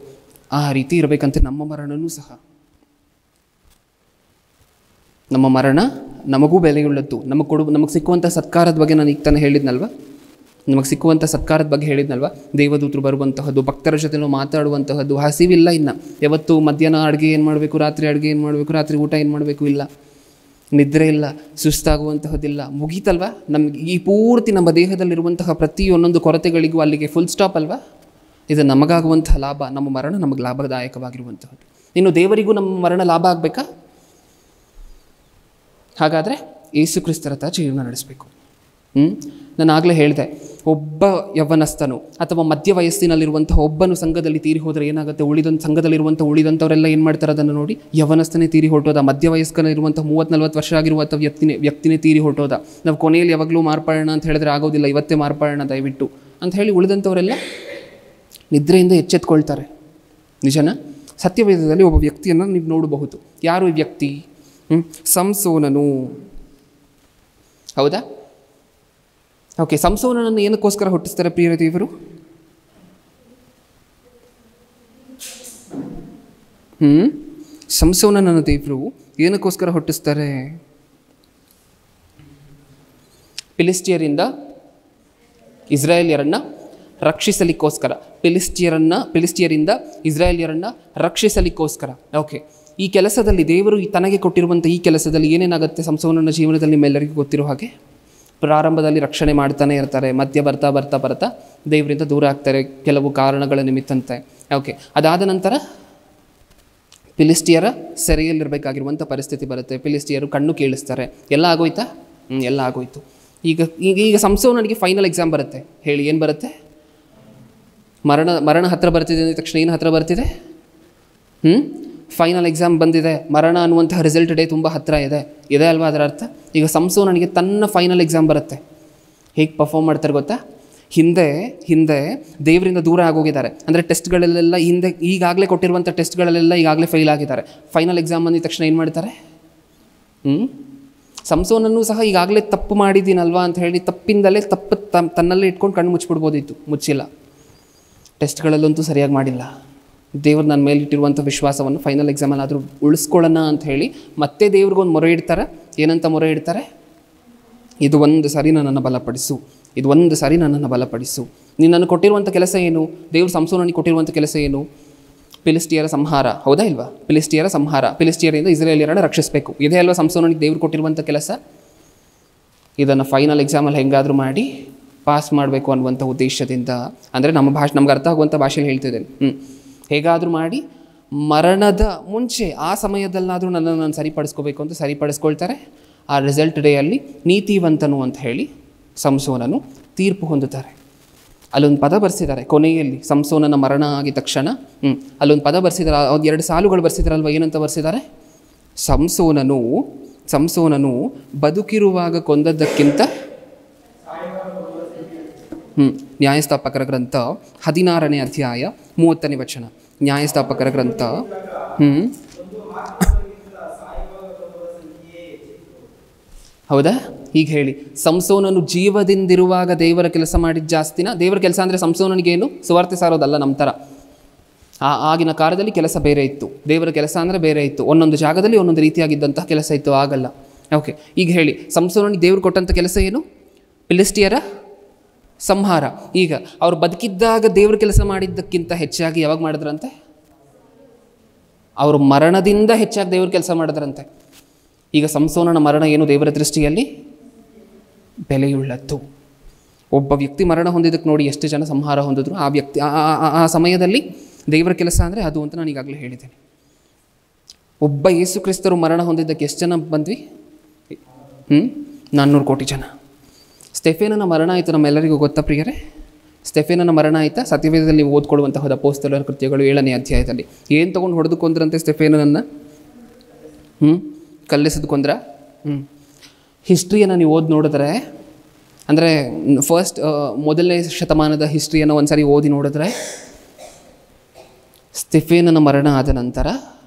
ಆ ರೀತಿ ಇರಬೇಕಂತೆ ನಮ್ಮ ಮರಣವೂ ಸಹ. ನಮ್ಮ ಮರಣ ನಮಗೂ ಬೆಲೆಯುಳ್ಳದ್ದು. ನಮಗೆ ಸಿಕ್ಕುವಂಥ ಸತ್ಕಾರದ ಬಗ್ಗೆ ನಾನು ಈಗ ತಾನೇ ಹೇಳಿದ್ನಲ್ವ? ನಮಗೆ ಸಿಕ್ಕುವಂಥ ಸತ್ಕಾರದ ಬಗ್ಗೆ ಹೇಳಿದ್ನಲ್ವ, ದೇವದೂತರು ಬರುವಂತಹದ್ದು, ಭಕ್ತರ ಜೊತೆ ಮಾತಾಡುವಂತಹದ್ದು. ಹಸಿವಿಲ್ಲ ಇನ್ನು, ಯಾವತ್ತು ಮಧ್ಯಾಹ್ನ ಅಡುಗೆ ಏನು ಮಾಡಬೇಕು, ರಾತ್ರಿ ಅಡುಗೆ ಏನು ಮಾಡಬೇಕು, ರಾತ್ರಿ ಊಟ ಏನು ಮಾಡಬೇಕು ಇಲ್ಲ, ನಿದ್ರೆ ಇಲ್ಲ, ಸುಸ್ತಾಗುವಂತಹದ್ದಿಲ್ಲ, ಮುಗೀತಲ್ವ. ನಮಗೆ ಈ ಪೂರ್ತಿ ನಮ್ಮ ದೇಹದಲ್ಲಿರುವಂತಹ ಪ್ರತಿಯೊಂದೊಂದು ಕೊರತೆಗಳಿಗೂ ಅಲ್ಲಿಗೆ ಫುಲ್ ಸ್ಟಾಪ್ ಅಲ್ವಾ. ಇದು ನಮಗಾಗುವಂತಹ ಲಾಭ, ನಮ್ಮ ಮರಣ ನಮಗೆ ಲಾಭದಾಯಕವಾಗಿರುವಂತಹದ್ದು. ಇನ್ನು ದೇವರಿಗೂ ನಮ್ಮ ಮರಣ ಲಾಭ ಆಗಬೇಕಾ? ಹಾಗಾದರೆ ಯೇಸು ಕ್ರಿಸ್ತರ ಹತ್ರ ಜೀವನ ನಡೆಸಬೇಕು. ನಾನು ಆಗಲೇ ಹೇಳಿದೆ, ಒಬ್ಬ ಯವ್ವನಸ್ಥನು ಅಥವಾ ಮಧ್ಯ ವಯಸ್ಸಿನಲ್ಲಿರುವಂತಹ ಒಬ್ಬನು ಸಂಘದಲ್ಲಿ ತೀರಿ ಹೋದರೆ ಏನಾಗುತ್ತೆ, ಸಂಘದಲ್ಲಿರುವಂಥ ಉಳಿದಂಥವರೆಲ್ಲ ಏನು ಮಾಡ್ತಾರೆ ಅದನ್ನು ನೋಡಿ, ಯವ್ವನಸ್ಥನೇ ತೀರಿ ಹೊರಟೋದ, ಮಧ್ಯ ವಯಸ್ಕನಿರುವಂಥ 30-40 ವರ್ಷ ಆಗಿರುವಂಥ ವ್ಯಕ್ತಿನೇ ತೀರಿ ಹೊರಟೋದ, ನಾವು ಕೊನೆಯಲ್ಲಿ ಯಾವಾಗಲೂ ಮಾರ್ಪಾಡೋಣ ಅಂತ ಹೇಳಿದ್ರೆ ಆಗೋದಿಲ್ಲ, ಇವತ್ತೇ ಮಾರ್ಪಾಡೋಣ ದಯವಿಟ್ಟು ಅಂತ ಹೇಳಿ ಉಳಿದಂಥವರೆಲ್ಲ ನಿದ್ರೆಯಿಂದ ಎಚ್ಚೆತ್ಕೊಳ್ತಾರೆ. ನಿಜನಾ? ಸತ್ಯವೇದದಲ್ಲಿ ಒಬ್ಬ ವ್ಯಕ್ತಿಯನ್ನು ನೀವು ನೋಡಬಹುದು. ಯಾರು ಈ ವ್ಯಕ್ತಿ? ಸಂಸೋನನು. ಹೌದಾ? ಓಕೆ, ಸಂಸೋನನನ್ನು ಏನಕ್ಕೋಸ್ಕರ ಹುಟ್ಟಿಸ್ತಾರೆ ಪ್ರಿಯ ದೇವರು? ಸಂಸೋನನನ್ನು ದೇವರು ಏನಕ್ಕೋಸ್ಕರ ಹುಟ್ಟಿಸ್ತಾರೆ? ಫಿಲಿಸ್ಟಿಯರಿಂದ ಇಸ್ರಾಯೇಲ್ಯರನ್ನು ರಕ್ಷಿಸಲಿಕ್ಕೋಸ್ಕರ. ಫಿಲಿಸ್ಟಿಯರಿಂದ ಇಸ್ರಾಯೇಲ್ಯರನ್ನು ರಕ್ಷಿಸಲಿಕ್ಕೋಸ್ಕರ. ಓಕೆ, ಈ ಕೆಲಸದಲ್ಲಿ ದೇವರು ತನಗೆ ಕೊಟ್ಟಿರುವಂಥ ಈ ಕೆಲಸದಲ್ಲಿ ಏನೇನಾಗುತ್ತೆ ಸಂಸೋನನ ಜೀವನದಲ್ಲಿ ನಿಮ್ಮೆಲ್ಲರಿಗೂ ಗೊತ್ತಿರೋ ಹಾಗೆ, ಪ್ರಾರಂಭದಲ್ಲಿ ರಕ್ಷಣೆ ಮಾಡ್ತಾನೆ ಇರ್ತಾರೆ, ಮಧ್ಯ ಬರ್ತಾ ಬರ್ತಾ ಬರ್ತಾ ದೇವರಿಂದ ದೂರ ಆಗ್ತಾರೆ ಕೆಲವು ಕಾರಣಗಳ ನಿಮಿತ್ತಂತೆ. ಓಕೆ, ಅದಾದ ನಂತರ ಫಿಲಿಸ್ಟಿಯರ ಸೆರೆಯಲ್ಲಿರಬೇಕಾಗಿರುವಂಥ ಪರಿಸ್ಥಿತಿ ಬರುತ್ತೆ. ಫಿಲಿಸ್ಟಿಯರು ಕಣ್ಣು ಕೇಳಿಸ್ತಾರೆ. ಎಲ್ಲ ಆಗೋಯ್ತಾ? ಎಲ್ಲ ಆಗೋಯ್ತು. ಈಗ ಸಂಸೋನನಿಗೆ ಫೈನಲ್ ಎಕ್ಸಾಮ್ ಬರುತ್ತೆ. ಹೇಳಿ, ಏನು ಬರುತ್ತೆ? ಮರಣ ಹತ್ತಿರ ಬರ್ತಿದೆ ಅಂದ ತಕ್ಷಣ ಏನು ಹತ್ತಿರ ಬರ್ತಿದೆ? ಫೈನಲ್ ಎಕ್ಸಾಮ್ ಬಂದಿದೆ, ಮರಣ ಅನ್ನುವಂತಹ ರಿಸಲ್ಟ್ ಡೇ ತುಂಬ ಹತ್ತಿರ ಇದೆ ಅಲ್ವಾ ಅದರ ಅರ್ಥ? ಈಗ ಸಂಸೋನನಿಗೆ ತನ್ನ ಫೈನಲ್ ಎಕ್ಸಾಮ್ ಬರುತ್ತೆ. ಹೇಗೆ ಪರ್ಫಾರ್ಮ್ ಮಾಡ್ತಾರೆ ಗೊತ್ತಾ? ಹಿಂದೆ ದೇವರಿಂದ ದೂರ ಆಗೋಗಿದ್ದಾರೆ, ಅಂದರೆ ಟೆಸ್ಟ್ಗಳಲ್ಲೆಲ್ಲ ಈಗಾಗಲೇ ಕೊಟ್ಟಿರುವಂಥ ಟೆಸ್ಟ್ಗಳಲ್ಲೆಲ್ಲ ಈಗಾಗಲೇ ಫೇಲ್ ಆಗಿದ್ದಾರೆ. ಫೈನಲ್ ಎಕ್ಸಾಮ್ ಬಂದಿದ ತಕ್ಷಣ ಏನು ಮಾಡ್ತಾರೆ? ಸಂಸೋನನ್ನು ಸಹ ಈಗಾಗಲೇ ತಪ್ಪು ಮಾಡಿದ್ದೀನಲ್ವಾ ಅಂತ ಹೇಳಿ ತಪ್ಪಿಂದಲೇ ತಪ್ಪು ತನ್ನಲ್ಲೇ ಇಟ್ಕೊಂಡು ಕಣ್ಣು ಮುಚ್ಚಿಬಿಡ್ಬೋದಿತ್ತು, ಮುಚ್ಚಿಲ್ಲ. ಟೆಸ್ಟ್ಗಳಲ್ಲಂತೂ ಸರಿಯಾಗಿ ಮಾಡಿಲ್ಲ. ದೇವ್ರು ನನ್ನ ಮೇಲೆ ಇಟ್ಟಿರುವಂಥ ವಿಶ್ವಾಸವನ್ನು ಫೈನಲ್ ಎಕ್ಸಾಮಲ್ಲಾದರೂ ಉಳಿಸ್ಕೊಳ್ಳೋಣ ಅಂತ ಹೇಳಿ ಮತ್ತೆ ದೇವ್ರಿಗೊಂದು ಮೊರೆ ಇಡ್ತಾರೆ. ಏನಂತ ಮೊರೆ ಇಡ್ತಾರೆ? ಇದು ಒಂದು ಸಾರಿ ನನ್ನನ್ನು ಬಲಪಡಿಸು, ಇದು ಒಂದು ಸಾರಿ ನನ್ನನ್ನು ಬಲಪಡಿಸು. ನೀನು ನನಗೆ ಕೊಟ್ಟಿರುವಂಥ ಕೆಲಸ ಏನು? ದೇವ್ರು ಸಂಸೋನನಿಗೆ ಕೊಟ್ಟಿರುವಂಥ ಕೆಲಸ ಏನು? ಫಿಲಿಸ್ಟಿಯರ ಸಂಹಾರ. ಹೌದಾ ಇಲ್ವಾ? ಫಿಲಿಸ್ಟಿಯರ ಸಂಹಾರ, ಫಿಲಿಸ್ಟಿಯರಿಂದ ಇಸ್ರಾಯೇಲ್ಯರನ್ನು ರಕ್ಷಿಸಬೇಕು. ಇದೇ ಅಲ್ವಾ ಸಂಸೋನನಿಗೆ ದೇವ್ರು ಕೊಟ್ಟಿರುವಂಥ ಕೆಲಸ? ಇದನ್ನು ಫೈನಲ್ ಎಕ್ಸಾಮಲ್ಲಿ ಹೆಂಗಾದರೂ ಮಾಡಿ ಪಾಸ್ ಮಾಡಬೇಕು ಅನ್ನುವಂಥ ಉದ್ದೇಶದಿಂದ, ಅಂದರೆ ನಮ್ಗೆ ಅರ್ಥ ಆಗುವಂಥ ಭಾಷೆಯಲ್ಲಿ ಹೇಳ್ತಿದ್ದೇನೆ. ಹೇಗಾದರೂ ಮಾಡಿ ಮರಣದ ಮುಂಚೆ ಆ ಸಮಯದಲ್ಲಾದರೂ ನನ್ನನ್ನು ನಾನು ಸರಿಪಡಿಸ್ಕೋಬೇಕು ಅಂತ ಸರಿಪಡಿಸ್ಕೊಳ್ತಾರೆ. ಆ ರಿಸಲ್ಟ್ ಡೇಯಲ್ಲಿ ನೀತಿವಂತನು ಅಂತ ಹೇಳಿ ಸಂಸೋನನು ತೀರ್ಪು ಹೊಂದುತ್ತಾರೆ. ಅಲ್ಲೊಂದು ಪದ ಬರ್ಸಿದ್ದಾರೆ ಕೊನೆಯಲ್ಲಿ, ಸಂಸೋನನ ಮರಣ ಆಗಿದ ತಕ್ಷಣ ಅಲ್ಲೊಂದು ಪದ ಬರ್ಸಿದ್ದಾರೆ, 2 ಸಾಲುಗಳು ಬರ್ಸಿದಾರಲ್ವ. ಏನಂತ ಬರ್ಸಿದ್ದಾರೆ? ಸಂಸೋನನು ಬದುಕಿರುವಾಗ ಕೊಂದದ್ದಕ್ಕಿಂತ ನ್ಯಾಯಸ್ಥಾಪಕರ ಗ್ರಂಥ 16ನೇ ಅಧ್ಯಾಯ 30ನೇ ವಚನ. ನ್ಯಾಯಸ್ಥಾಪಕರ ಗ್ರಂಥ ಹೌದಾ? ಈಗ ಹೇಳಿ, ಸಂಸೋನನು ಜೀವದಿಂದಿರುವಾಗ ದೇವರ ಕೆಲಸ ಮಾಡಿದ ಜಾಸ್ತಿನ? ದೇವರ ಕೆಲಸ ಅಂದರೆ ಸಂಸೋನನಿಗೇನು ಸುವಾರ್ತೆ ಸಾರೋದಲ್ಲ ನಮ್ಮ ಥರ. ಆಗಿನ ಕಾಲದಲ್ಲಿ ಕೆಲಸ ಬೇರೆ ಇತ್ತು, ದೇವರ ಕೆಲಸ ಅಂದರೆ ಬೇರೆ ಇತ್ತು. ಒಂದೊಂದು ಜಾಗದಲ್ಲಿ ಒಂದೊಂದು ರೀತಿಯಾಗಿದ್ದಂತಹ ಕೆಲಸ ಇತ್ತು, ಆಗಲ್ಲ. ಓಕೆ, ಈಗ ಹೇಳಿ, ಸಂಸೋನನಿಗೆ ದೇವರು ಕೊಟ್ಟಂಥ ಕೆಲಸ ಏನು? ಫಿಲಿಸ್ಟಿಯರ ಸಂಹಾರ. ಈಗ ಅವ್ರು ಬದುಕಿದ್ದಾಗ ದೇವ್ರ ಕೆಲಸ ಮಾಡಿದ್ದಕ್ಕಿಂತ ಹೆಚ್ಚಾಗಿ ಯಾವಾಗ ಮಾಡಿದ್ರಂತೆ? ಅವರು ಮರಣದಿಂದ ಹೆಚ್ಚಾಗಿ ದೇವ್ರ ಕೆಲಸ ಮಾಡಿದ್ರಂತೆ. ಈಗ ಸಂಸೋನನ ಮರಣ ಏನು ದೇವರ ದೃಷ್ಟಿಯಲ್ಲಿ ಬೆಲೆಯುಳ್ಳದ್ದು. ಒಬ್ಬ ವ್ಯಕ್ತಿ ಮರಣ ಹೊಂದಿದ್ದಕ್ಕೆ ನೋಡಿ ಎಷ್ಟು ಜನ ಸಂಹಾರ ಹೊಂದಿದ್ರು. ಆ ವ್ಯಕ್ತಿ ಆ ಸಮಯದಲ್ಲಿ ದೇವರ ಕೆಲಸ ಅಂದರೆ ಅದು ಅಂತ ನಾನು ಈಗಾಗಲೇ ಹೇಳಿದ್ದೇನೆ. ಒಬ್ಬ ಯೇಸು ಕ್ರಿಸ್ತರು ಮರಣ ಹೊಂದಿದ್ದಕ್ಕೆ ಎಷ್ಟು ಜನ ಬಂದ್ವಿ? 400 ಕೋಟಿ ಜನ. ಸ್ಟೆಫೇನನ ಮರಣ ಆಯಿತು, ನಮ್ಮೆಲ್ಲರಿಗೂ ಗೊತ್ತಾ ಪ್ರಿಯರೇ? ಸ್ಟೆಫೇನನ ಮರಣ ಆಯಿತಾ? ಸತ್ಯವೇದದಲ್ಲಿ ನೀವು ಓದ್ಕೊಳ್ಳುವಂತಹ ಅಪೊಸ್ತಲರ ಕೃತ್ಯಗಳು 7ನೇ ಅಧ್ಯಾಯದಲ್ಲಿ ಏನು ತೊಗೊಂಡು ಹೊಡೆದು ಕೊಂದ್ರಂತೆ ಸ್ಟೆಫೇನನನ್ನು? ಕಲ್ಲಿಸಿದು ಕೊಂದ್ರ. ಹಿಸ್ಟ್ರಿಯನ್ನು ನೀವು ಓದಿ ನೋಡಿದ್ರೆ, ಅಂದರೆ ಮೊದಲನೇ ಶತಮಾನದ ಹಿಸ್ಟ್ರಿಯನ್ನು ಒಂದು ಸಾರಿ ಓದಿ ನೋಡಿದ್ರೆ, ಸ್ಟೆಫೇನನ ಮರಣ ಆದ ನಂತರ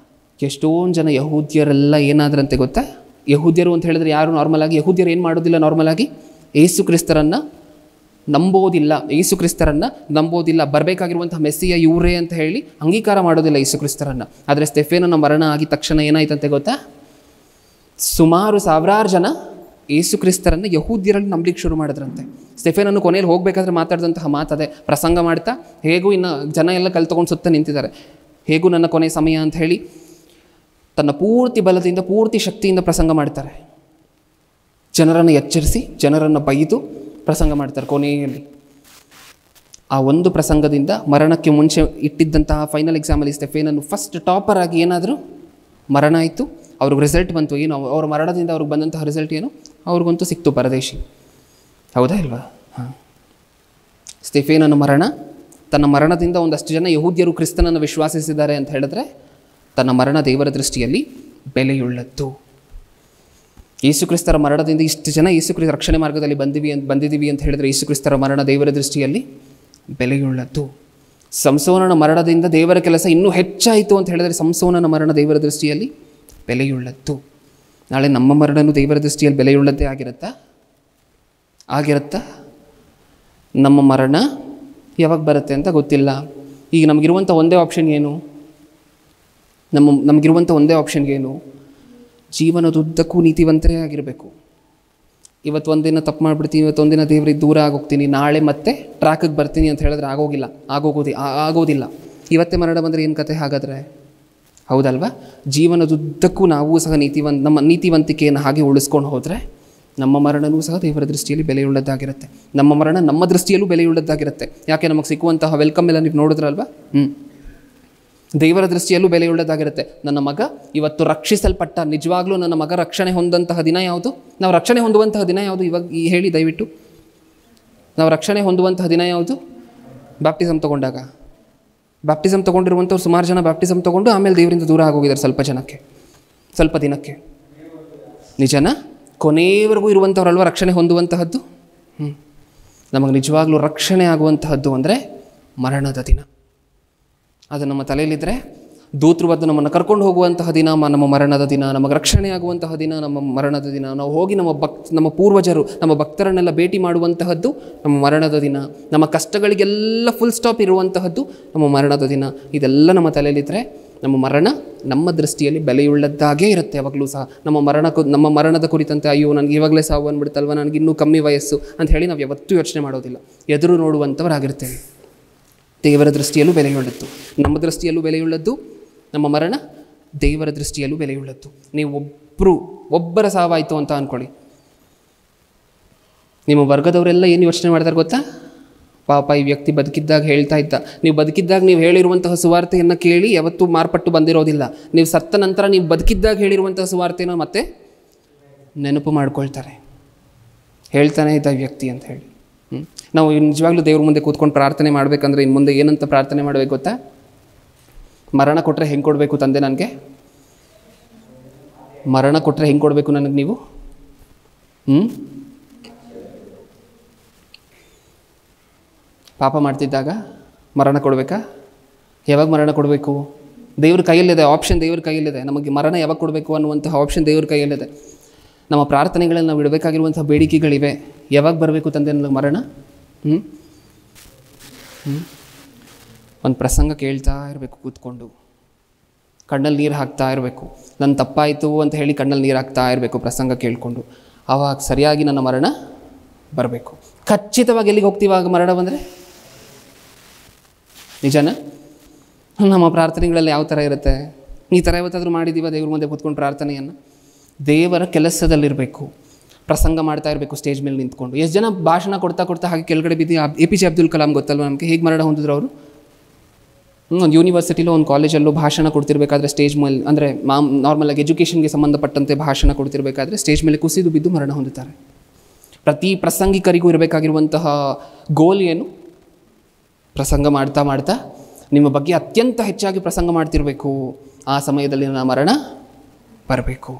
ಎಷ್ಟೊಂದು ಜನ ಯಹೂದ್ಯರೆಲ್ಲ ಏನಾದ್ರಂತೆ ಗೊತ್ತಾ? ಯಹೂದ್ಯರು ಅಂತ ಹೇಳಿದ್ರೆ ಯಾರು ನಾರ್ಮಲಾಗಿ ಯಹೂದ್ಯರು ಏನು ಮಾಡೋದಿಲ್ಲ, ನಾರ್ಮಲಾಗಿ ಯೇಸು ಕ್ರಿಸ್ತರನ್ನು ನಂಬೋದಿಲ್ಲ, ಬರಬೇಕಾಗಿರುವಂಥ ಮೆಸ್ಸಿಯ ಇವರೇ ಅಂತ ಹೇಳಿ ಅಂಗೀಕಾರ ಮಾಡೋದಿಲ್ಲ ಯೇಸು ಕ್ರಿಸ್ತರನ್ನು. ಆದರೆ ಸ್ಟೆಫೇನನ ಮರಣ ಆಗಿದ ತಕ್ಷಣ ಏನಾಯ್ತಂತೆ ಗೊತ್ತಾ? ಸುಮಾರು 1000 ಜನ ಯೇಸು ಕ್ರಿಸ್ತರನ್ನು ಯಹೂದ್ಯರಲ್ಲಿ ನಂಬಲಿಕ್ಕೆ ಶುರು ಮಾಡಿದ್ರಂತೆ. ಸ್ಟೆಫೆನನ್ನು ಕೊನೆಯಲ್ಲಿ ಹೋಗಬೇಕಾದ್ರೆ ಮಾತಾಡಿದಂತಹ ಮಾತದೆ, ಪ್ರಸಂಗ ಮಾಡ್ತಾ ಹೇಗೂ ಇನ್ನು ಜನ ಎಲ್ಲ ಕಲ್ತ್ಕೊಂಡು ಸುತ್ತ ನಿಂತಿದ್ದಾರೆ, ಹೇಗೂ ನನ್ನ ಕೊನೆ ಸಮಯ ಅಂತ ಹೇಳಿ ತನ್ನ ಪೂರ್ತಿ ಬಲದಿಂದ ಪೂರ್ತಿ ಶಕ್ತಿಯಿಂದ ಪ್ರಸಂಗ ಮಾಡ್ತಾರೆ. ಜನರನ್ನು ಎಚ್ಚರಿಸಿ ಜನರನ್ನು ಬೈದು ಪ್ರಸಂಗ ಮಾಡ್ತಾರೆ. ಕೊನೆಯಲ್ಲಿ ಆ ಒಂದು ಪ್ರಸಂಗದಿಂದ ಮರಣಕ್ಕೆ ಮುಂಚೆ ಇಟ್ಟಿದ್ದಂತಹ ಫೈನಲ್ ಎಕ್ಸಾಮಲ್ಲಿ ಸ್ಟೆಫೆನನ್ನು ಫಸ್ಟ್ ಟಾಪರ್ ಆಗಿ ಏನಾದರೂ ಮರಣ ಆಯಿತು, ಅವ್ರಿಗೆ ರಿಸಲ್ಟ್ ಬಂತು. ಏನು ಅವ್ರ ಮರಣದಿಂದ ಅವ್ರಿಗೆ ಬಂದಂತಹ ರಿಸಲ್ಟ್ ಏನು? ಅವ್ರಿಗಂತೂ ಸಿಕ್ತು ಪರದೇಶಿ. ಹೌದಾ ಇಲ್ವಾ? ಹಾಂ, ಸ್ಟೆಫೆನನ ಮರಣ, ತನ್ನ ಮರಣದಿಂದ ಒಂದಷ್ಟು ಜನ ಯಹೂದ್ಯರು ಕ್ರಿಸ್ತನನ್ನು ವಿಶ್ವಾಸಿಸಿದ್ದಾರೆ ಅಂತ ಹೇಳಿದ್ರೆ ತನ್ನ ಮರಣ ದೇವರ ದೃಷ್ಟಿಯಲ್ಲಿ ಬೆಲೆಯುಳ್ಳದ್ದು. ಯೇಸು ಕ್ರಿಸ್ತರ ಮರಣದಿಂದ ಇಷ್ಟು ಜನ ಯೇಸು ಕ್ರಿಸ್ತ ರಕ್ಷಣೆ ಮಾರ್ಗದಲ್ಲಿ ಬಂದಿದ್ದೀವಿ ಅಂತ ಹೇಳಿದ್ರೆ ಯೇಸು ಕ್ರಿಸ್ತರ ಮರಣ ದೇವರ ದೃಷ್ಟಿಯಲ್ಲಿ ಬೆಲೆಯುಳ್ಳದ್ದು. ಸಂಸೋನನ ಮರಣದಿಂದ ದೇವರ ಕೆಲಸ ಇನ್ನೂ ಹೆಚ್ಚಾಯಿತು ಅಂತ ಹೇಳಿದರೆ ಸಂಸೋನನ ಮರಣ ದೇವರ ದೃಷ್ಟಿಯಲ್ಲಿ ಬೆಲೆಯುಳ್ಳದ್ದು. ನಾಳೆ ನಮ್ಮ ಮರಣನೂ ದೇವರ ದೃಷ್ಟಿಯಲ್ಲಿ ಬೆಲೆಯುಳ್ಳದ್ದೇ ಆಗಿರುತ್ತಾ? ನಮ್ಮ ಮರಣ ಯಾವಾಗ ಬರುತ್ತೆ ಅಂತ ಗೊತ್ತಿಲ್ಲ. ಈಗ ನಮಗಿರುವಂಥ ಒಂದೇ ಆಪ್ಷನ್ ಏನು? ನಮಗಿರುವಂಥ ಒಂದೇ ಆಪ್ಷನ್ ಏನು? ಜೀವನದುದ್ದಕ್ಕೂ ನೀತಿವಂತರೇ ಆಗಿರಬೇಕು. ಇವತ್ತು ಒಂದಿನ ತಪ್ಪು ಮಾಡಿಬಿಡ್ತೀನಿ, ಇವತ್ತೊಂದಿನ ದೇವರಿಗೆ ದೂರ ಆಗೋಗ್ತೀನಿ, ನಾಳೆ ಮತ್ತೆ ಟ್ರ್ಯಾಕಿಗೆ ಬರ್ತೀನಿ ಅಂತ ಹೇಳಿದ್ರೆ ಆಗೋದಿಲ್ಲ. ಇವತ್ತೇ ಮರಣ ಬಂದರೆ ಏನು ಕತೆ ಹಾಗಾದರೆ? ಹೌದಲ್ವಾ? ಜೀವನದುದ್ದಕ್ಕೂ ನಾವು ಸಹ ನಮ್ಮ ನೀತಿವಂತಿಕೆಯನ್ನು ಹಾಗೆ ಉಳಿಸ್ಕೊಂಡು ಹೋದರೆ ನಮ್ಮ ಮರಣವೂ ಸಹ ದೇವರ ದೃಷ್ಟಿಯಲ್ಲಿ ಬೆಲೆಯುಳ್ಳದ್ದಾಗಿರುತ್ತೆ. ನಮ್ಮ ಮರಣ ನಮ್ಮ ದೃಷ್ಟಿಯಲ್ಲೂ ಬೆಲೆಯುಳ್ಳದ್ದಾಗಿರುತ್ತೆ. ಯಾಕೆ? ನಮಗೆ ಸಿಕ್ಕುವಂತಹ ವೆಲ್ಕಮ್ ಎಲ್ಲ ನೀವು ನೋಡಿದ್ರಲ್ವಾ? ದೇವರ ದೃಷ್ಟಿಯಲ್ಲೂ ಬೆಲೆಯುಳ್ಳದ್ದಾಗಿರುತ್ತೆ. ನನ್ನ ಮಗ ಇವತ್ತು ರಕ್ಷಿಸಲ್ಪಟ್ಟ, ನಿಜವಾಗ್ಲೂ ನನ್ನ ಮಗ ರಕ್ಷಣೆ ಹೊಂದಂತಹ ದಿನ ಯಾವುದು? ನಾವು ರಕ್ಷಣೆ ಹೊಂದುವಂತಹ ದಿನ ಯಾವುದು? ಇವಾಗ ಹೇಳಿ ದಯವಿಟ್ಟು. ನಾವು ರಕ್ಷಣೆ ಹೊಂದುವಂತಹ ದಿನ ಯಾವುದು? ಬ್ಯಾಪ್ಟಿಸಮ್ ತೊಗೊಂಡಾಗ. ಬ್ಯಾಪ್ಟಿಸಮ್ ತೊಗೊಂಡಿರುವಂಥವ್ರು ಸುಮಾರು ಜನ ಬ್ಯಾಪ್ಟಿಸಮ್ ತೊಗೊಂಡು ಆಮೇಲೆ ದೇವರಿಂದ ದೂರ ಆಗೋಗಿದ್ದಾರೆ ಸ್ವಲ್ಪ ದಿನಕ್ಕೆ. ನಿಜನ? ಕೊನೆಯವರೆಗೂ ಇರುವಂಥವ್ರಲ್ವ ರಕ್ಷಣೆ ಹೊಂದುವಂತಹದ್ದು. ನಮಗೆ ನಿಜವಾಗ್ಲೂ ರಕ್ಷಣೆ ಆಗುವಂತಹದ್ದು ಅಂದರೆ ಮರಣದ ದಿನ. ಅದು ನಮ್ಮ ತಲೆಯಲ್ಲಿದ್ದರೆ ದೂತರು ಬಂದು ನಮ್ಮನ್ನು ಕರ್ಕೊಂಡು ಹೋಗುವಂತಹ ದಿನ ನಮ್ಮ ಮರಣದ ದಿನ, ನಮಗೆ ರಕ್ಷಣೆ ಆಗುವಂತಹ ದಿನ ನಮ್ಮ ಮರಣದ ದಿನ. ನಾವು ಹೋಗಿ ನಮ್ಮ ಪೂರ್ವಜರು, ನಮ್ಮ ಭಕ್ತರನ್ನೆಲ್ಲ ಭೇಟಿ ಮಾಡುವಂತಹದ್ದು ನಮ್ಮ ಮರಣದ ದಿನ. ನಮ್ಮ ಕಷ್ಟಗಳಿಗೆಲ್ಲ ಫುಲ್ ಸ್ಟಾಪ್ ಇರುವಂತಹದ್ದು ನಮ್ಮ ಮರಣದ ದಿನ. ಇದೆಲ್ಲ ನಮ್ಮ ತಲೆಯಲ್ಲಿದ್ದರೆ ನಮ್ಮ ಮರಣ ನಮ್ಮ ದೃಷ್ಟಿಯಲ್ಲಿ ಬೆಲೆಯುಳ್ಳದ್ದಾಗೇ ಇರುತ್ತೆ ಯಾವಾಗಲೂ ಸಹ. ನಮ್ಮ ಮರಣದ ಕುರಿತಂತೆ ಅಯ್ಯೋ ನನಗೆ ಇವಾಗಲೇ ಸಾವು ಅಂದ್ಬಿಡ್ತಲ್ವ, ನನಗೆ ಇನ್ನೂ ಕಮ್ಮಿ ವಯಸ್ಸು ಅಂತ ಹೇಳಿ ನಾವು ಯಾವತ್ತೂ ಯೋಚನೆ ಮಾಡೋದಿಲ್ಲ. ಎದುರು ನೋಡುವಂಥವರಾಗಿರ್ತೇವೆ. ದೇವರ ದೃಷ್ಟಿಯಲ್ಲೂ ಬೆಲೆಯುಳ್ಳದ್ದು, ನಮ್ಮ ದೃಷ್ಟಿಯಲ್ಲೂ ಬೆಲೆಯುಳ್ಳದ್ದು ನಮ್ಮ ಮರಣ, ದೇವರ ದೃಷ್ಟಿಯಲ್ಲೂ ಬೆಲೆಯುಳ್ಳದ್ದು. ನೀವು ಒಬ್ಬರ ಸಾವಾಯಿತು ಅಂತ ಅಂದ್ಕೊಳ್ಳಿ, ನಿಮ್ಮ ವರ್ಗದವರೆಲ್ಲ ಏನು ಯೋಚನೆ ಮಾಡ್ತಾರೆ ಗೊತ್ತಾ? ಪಾಪ ಈ ವ್ಯಕ್ತಿ ಬದುಕಿದ್ದಾಗ ಹೇಳ್ತಾ ಇದ್ದ. ನೀವು ಬದುಕಿದ್ದಾಗ ನೀವು ಹೇಳಿರುವಂತಹ ಸುವಾರ್ತೆಯನ್ನು ಕೇಳಿ ಯಾವತ್ತೂ ಮಾರ್ಪಟ್ಟು ಬಂದಿರೋದಿಲ್ಲ. ನೀವು ಸತ್ತ ನಂತರ ನೀವು ಬದುಕಿದ್ದಾಗ ಹೇಳಿರುವಂತಹ ಸುವಾರ್ತೆನ ಮತ್ತೆ ನೆನಪು ಮಾಡ್ಕೊಳ್ತಾರೆ, ಹೇಳ್ತಾನೆ ಇದ್ದ ವ್ಯಕ್ತಿ ಅಂತ ಹೇಳಿ. ನಾವು ನಿಜವಾಗ್ಲೂ ದೇವ್ರ ಮುಂದೆ ಕೂತ್ಕೊಂಡು ಪ್ರಾರ್ಥನೆ ಮಾಡಬೇಕಂದ್ರೆ ಇನ್ನು ಮುಂದೆ ಏನಂತ ಪ್ರಾರ್ಥನೆ ಮಾಡಬೇಕು ಗೊತ್ತಾ? ಮರಣ ಕೊಟ್ಟರೆ ಹೆಂಗೆ ಕೊಡಬೇಕು ತಂದೆ ನನಗೆ? ಮರಣ ಕೊಟ್ಟರೆ ಹೆಂಗೆ ಕೊಡಬೇಕು ನನಗೆ ನೀವು? ಪಾಪ ಮಾಡ್ತಿದ್ದಾಗ ಮರಣ ಕೊಡಬೇಕಾ? ಯಾವಾಗ ಮರಣ ಕೊಡಬೇಕು? ದೇವ್ರ ಕೈಯಲ್ಲಿದೆ, ಆಪ್ಷನ್ ದೇವ್ರ ಕೈಯಲ್ಲಿದೆ. ನಮಗೆ ಮರಣ ಯಾವಾಗ ಕೊಡಬೇಕು ಅನ್ನುವಂತಹ ಆಪ್ಷನ್ ದೇವ್ರ ಕೈಯಲ್ಲಿದೆ. ನಮ್ಮ ಪ್ರಾರ್ಥನೆಗಳಲ್ಲಿ ನಾವು ಇಡಬೇಕಾಗಿರುವಂಥ ಬೇಡಿಕೆಗಳಿವೆ. ಯಾವಾಗ ಬರಬೇಕು ತಂದೆ ನನಗೆ ಮರಣ? ಒಂದು ಪ್ರಸಂಗ ಕೇಳ್ತಾ ಇರಬೇಕು ಕೂತ್ಕೊಂಡು, ಕಣ್ಣಲ್ಲಿ ನೀರು ಹಾಕ್ತಾ ಇರಬೇಕು. ನನ್ನ ತಪ್ಪಾಯಿತು ಅಂತ ಹೇಳಿ ಕಣ್ಣಲ್ಲಿ ನೀರು ಹಾಕ್ತಾ ಇರಬೇಕು ಪ್ರಸಂಗ ಕೇಳಿಕೊಂಡು. ಆವಾಗ ಸರಿಯಾಗಿ ನನ್ನ ಮರಣ ಬರಬೇಕು. ಖಚಿತವಾಗಿ ಎಲ್ಲಿಗೆ ಹೋಗ್ತೀವಾಗ ಮರಣ ಬಂದರೆ? ನಿಜನ? ನಮ್ಮ ಪ್ರಾರ್ಥನೆಗಳಲ್ಲಿ ಯಾವ ಥರ ಇರುತ್ತೆ? ಈ ಥರ ಯಾವತ್ತಾದರೂ ಮಾಡಿದ್ದೀವ ದೇವ್ರ ಮುಂದೆ ಕೂತ್ಕೊಂಡು ಪ್ರಾರ್ಥನೆಯನ್ನು? ದೇವರ ಕೆಲಸದಲ್ಲಿರಬೇಕು, ಪ್ರಸಂಗ ಮಾಡ್ತಾ ಇರಬೇಕು ಸ್ಟೇಜ್ ಮೇಲೆ ನಿಂತ್ಕೊಂಡು. ಎಷ್ಟು ಜನ ಭಾಷಣ ಕೊಡ್ತಾ ಹಾಗೆ ಕೆಳಗಡೆ ಬಿದ್ದು APJ ಅಬ್ದುಲ್ ಕಲಾಂ ಗೊತ್ತಲ್ವ ನಮಗೆ, ಹೇಗೆ ಮರಣ ಹೊಂದಿದ್ರು ಅವರು? ಒಂದು ಯೂನಿವರ್ಸಿಟಿಲೋ ಒಂದು ಕಾಲೇಜಲ್ಲೂ ಭಾಷಣ ಕೊಡ್ತಿರ್ಬೇಕಾದ್ರೆ ಸ್ಟೇಜ್ ಮೇಲೆ, ಅಂದರೆ ನಾರ್ಮಲಾಗಿ ಎಜುಕೇಷನ್ಗೆ ಸಂಬಂಧಪಟ್ಟಂತೆ ಭಾಷಣ ಕೊಡ್ತಿರ್ಬೇಕಾದ್ರೆ ಸ್ಟೇಜ್ ಮೇಲೆ ಕುಸಿದು ಬಿದ್ದು ಮರಣ ಹೊಂದುತ್ತಾರೆ. ಪ್ರತಿ ಪ್ರಸಂಗಿಕರಿಗೂ ಇರಬೇಕಾಗಿರುವಂತಹ ಗೋಲ್ ಏನು? ಪ್ರಸಂಗ ಮಾಡ್ತಾ ನಿಮ್ಮ ಬಗ್ಗೆ ಅತ್ಯಂತ ಹೆಚ್ಚಾಗಿ ಪ್ರಸಂಗ ಮಾಡ್ತಿರಬೇಕು. ಆ ಸಮಯದಲ್ಲಿ ನನ್ನ ಮರಣ ಬರಬೇಕು.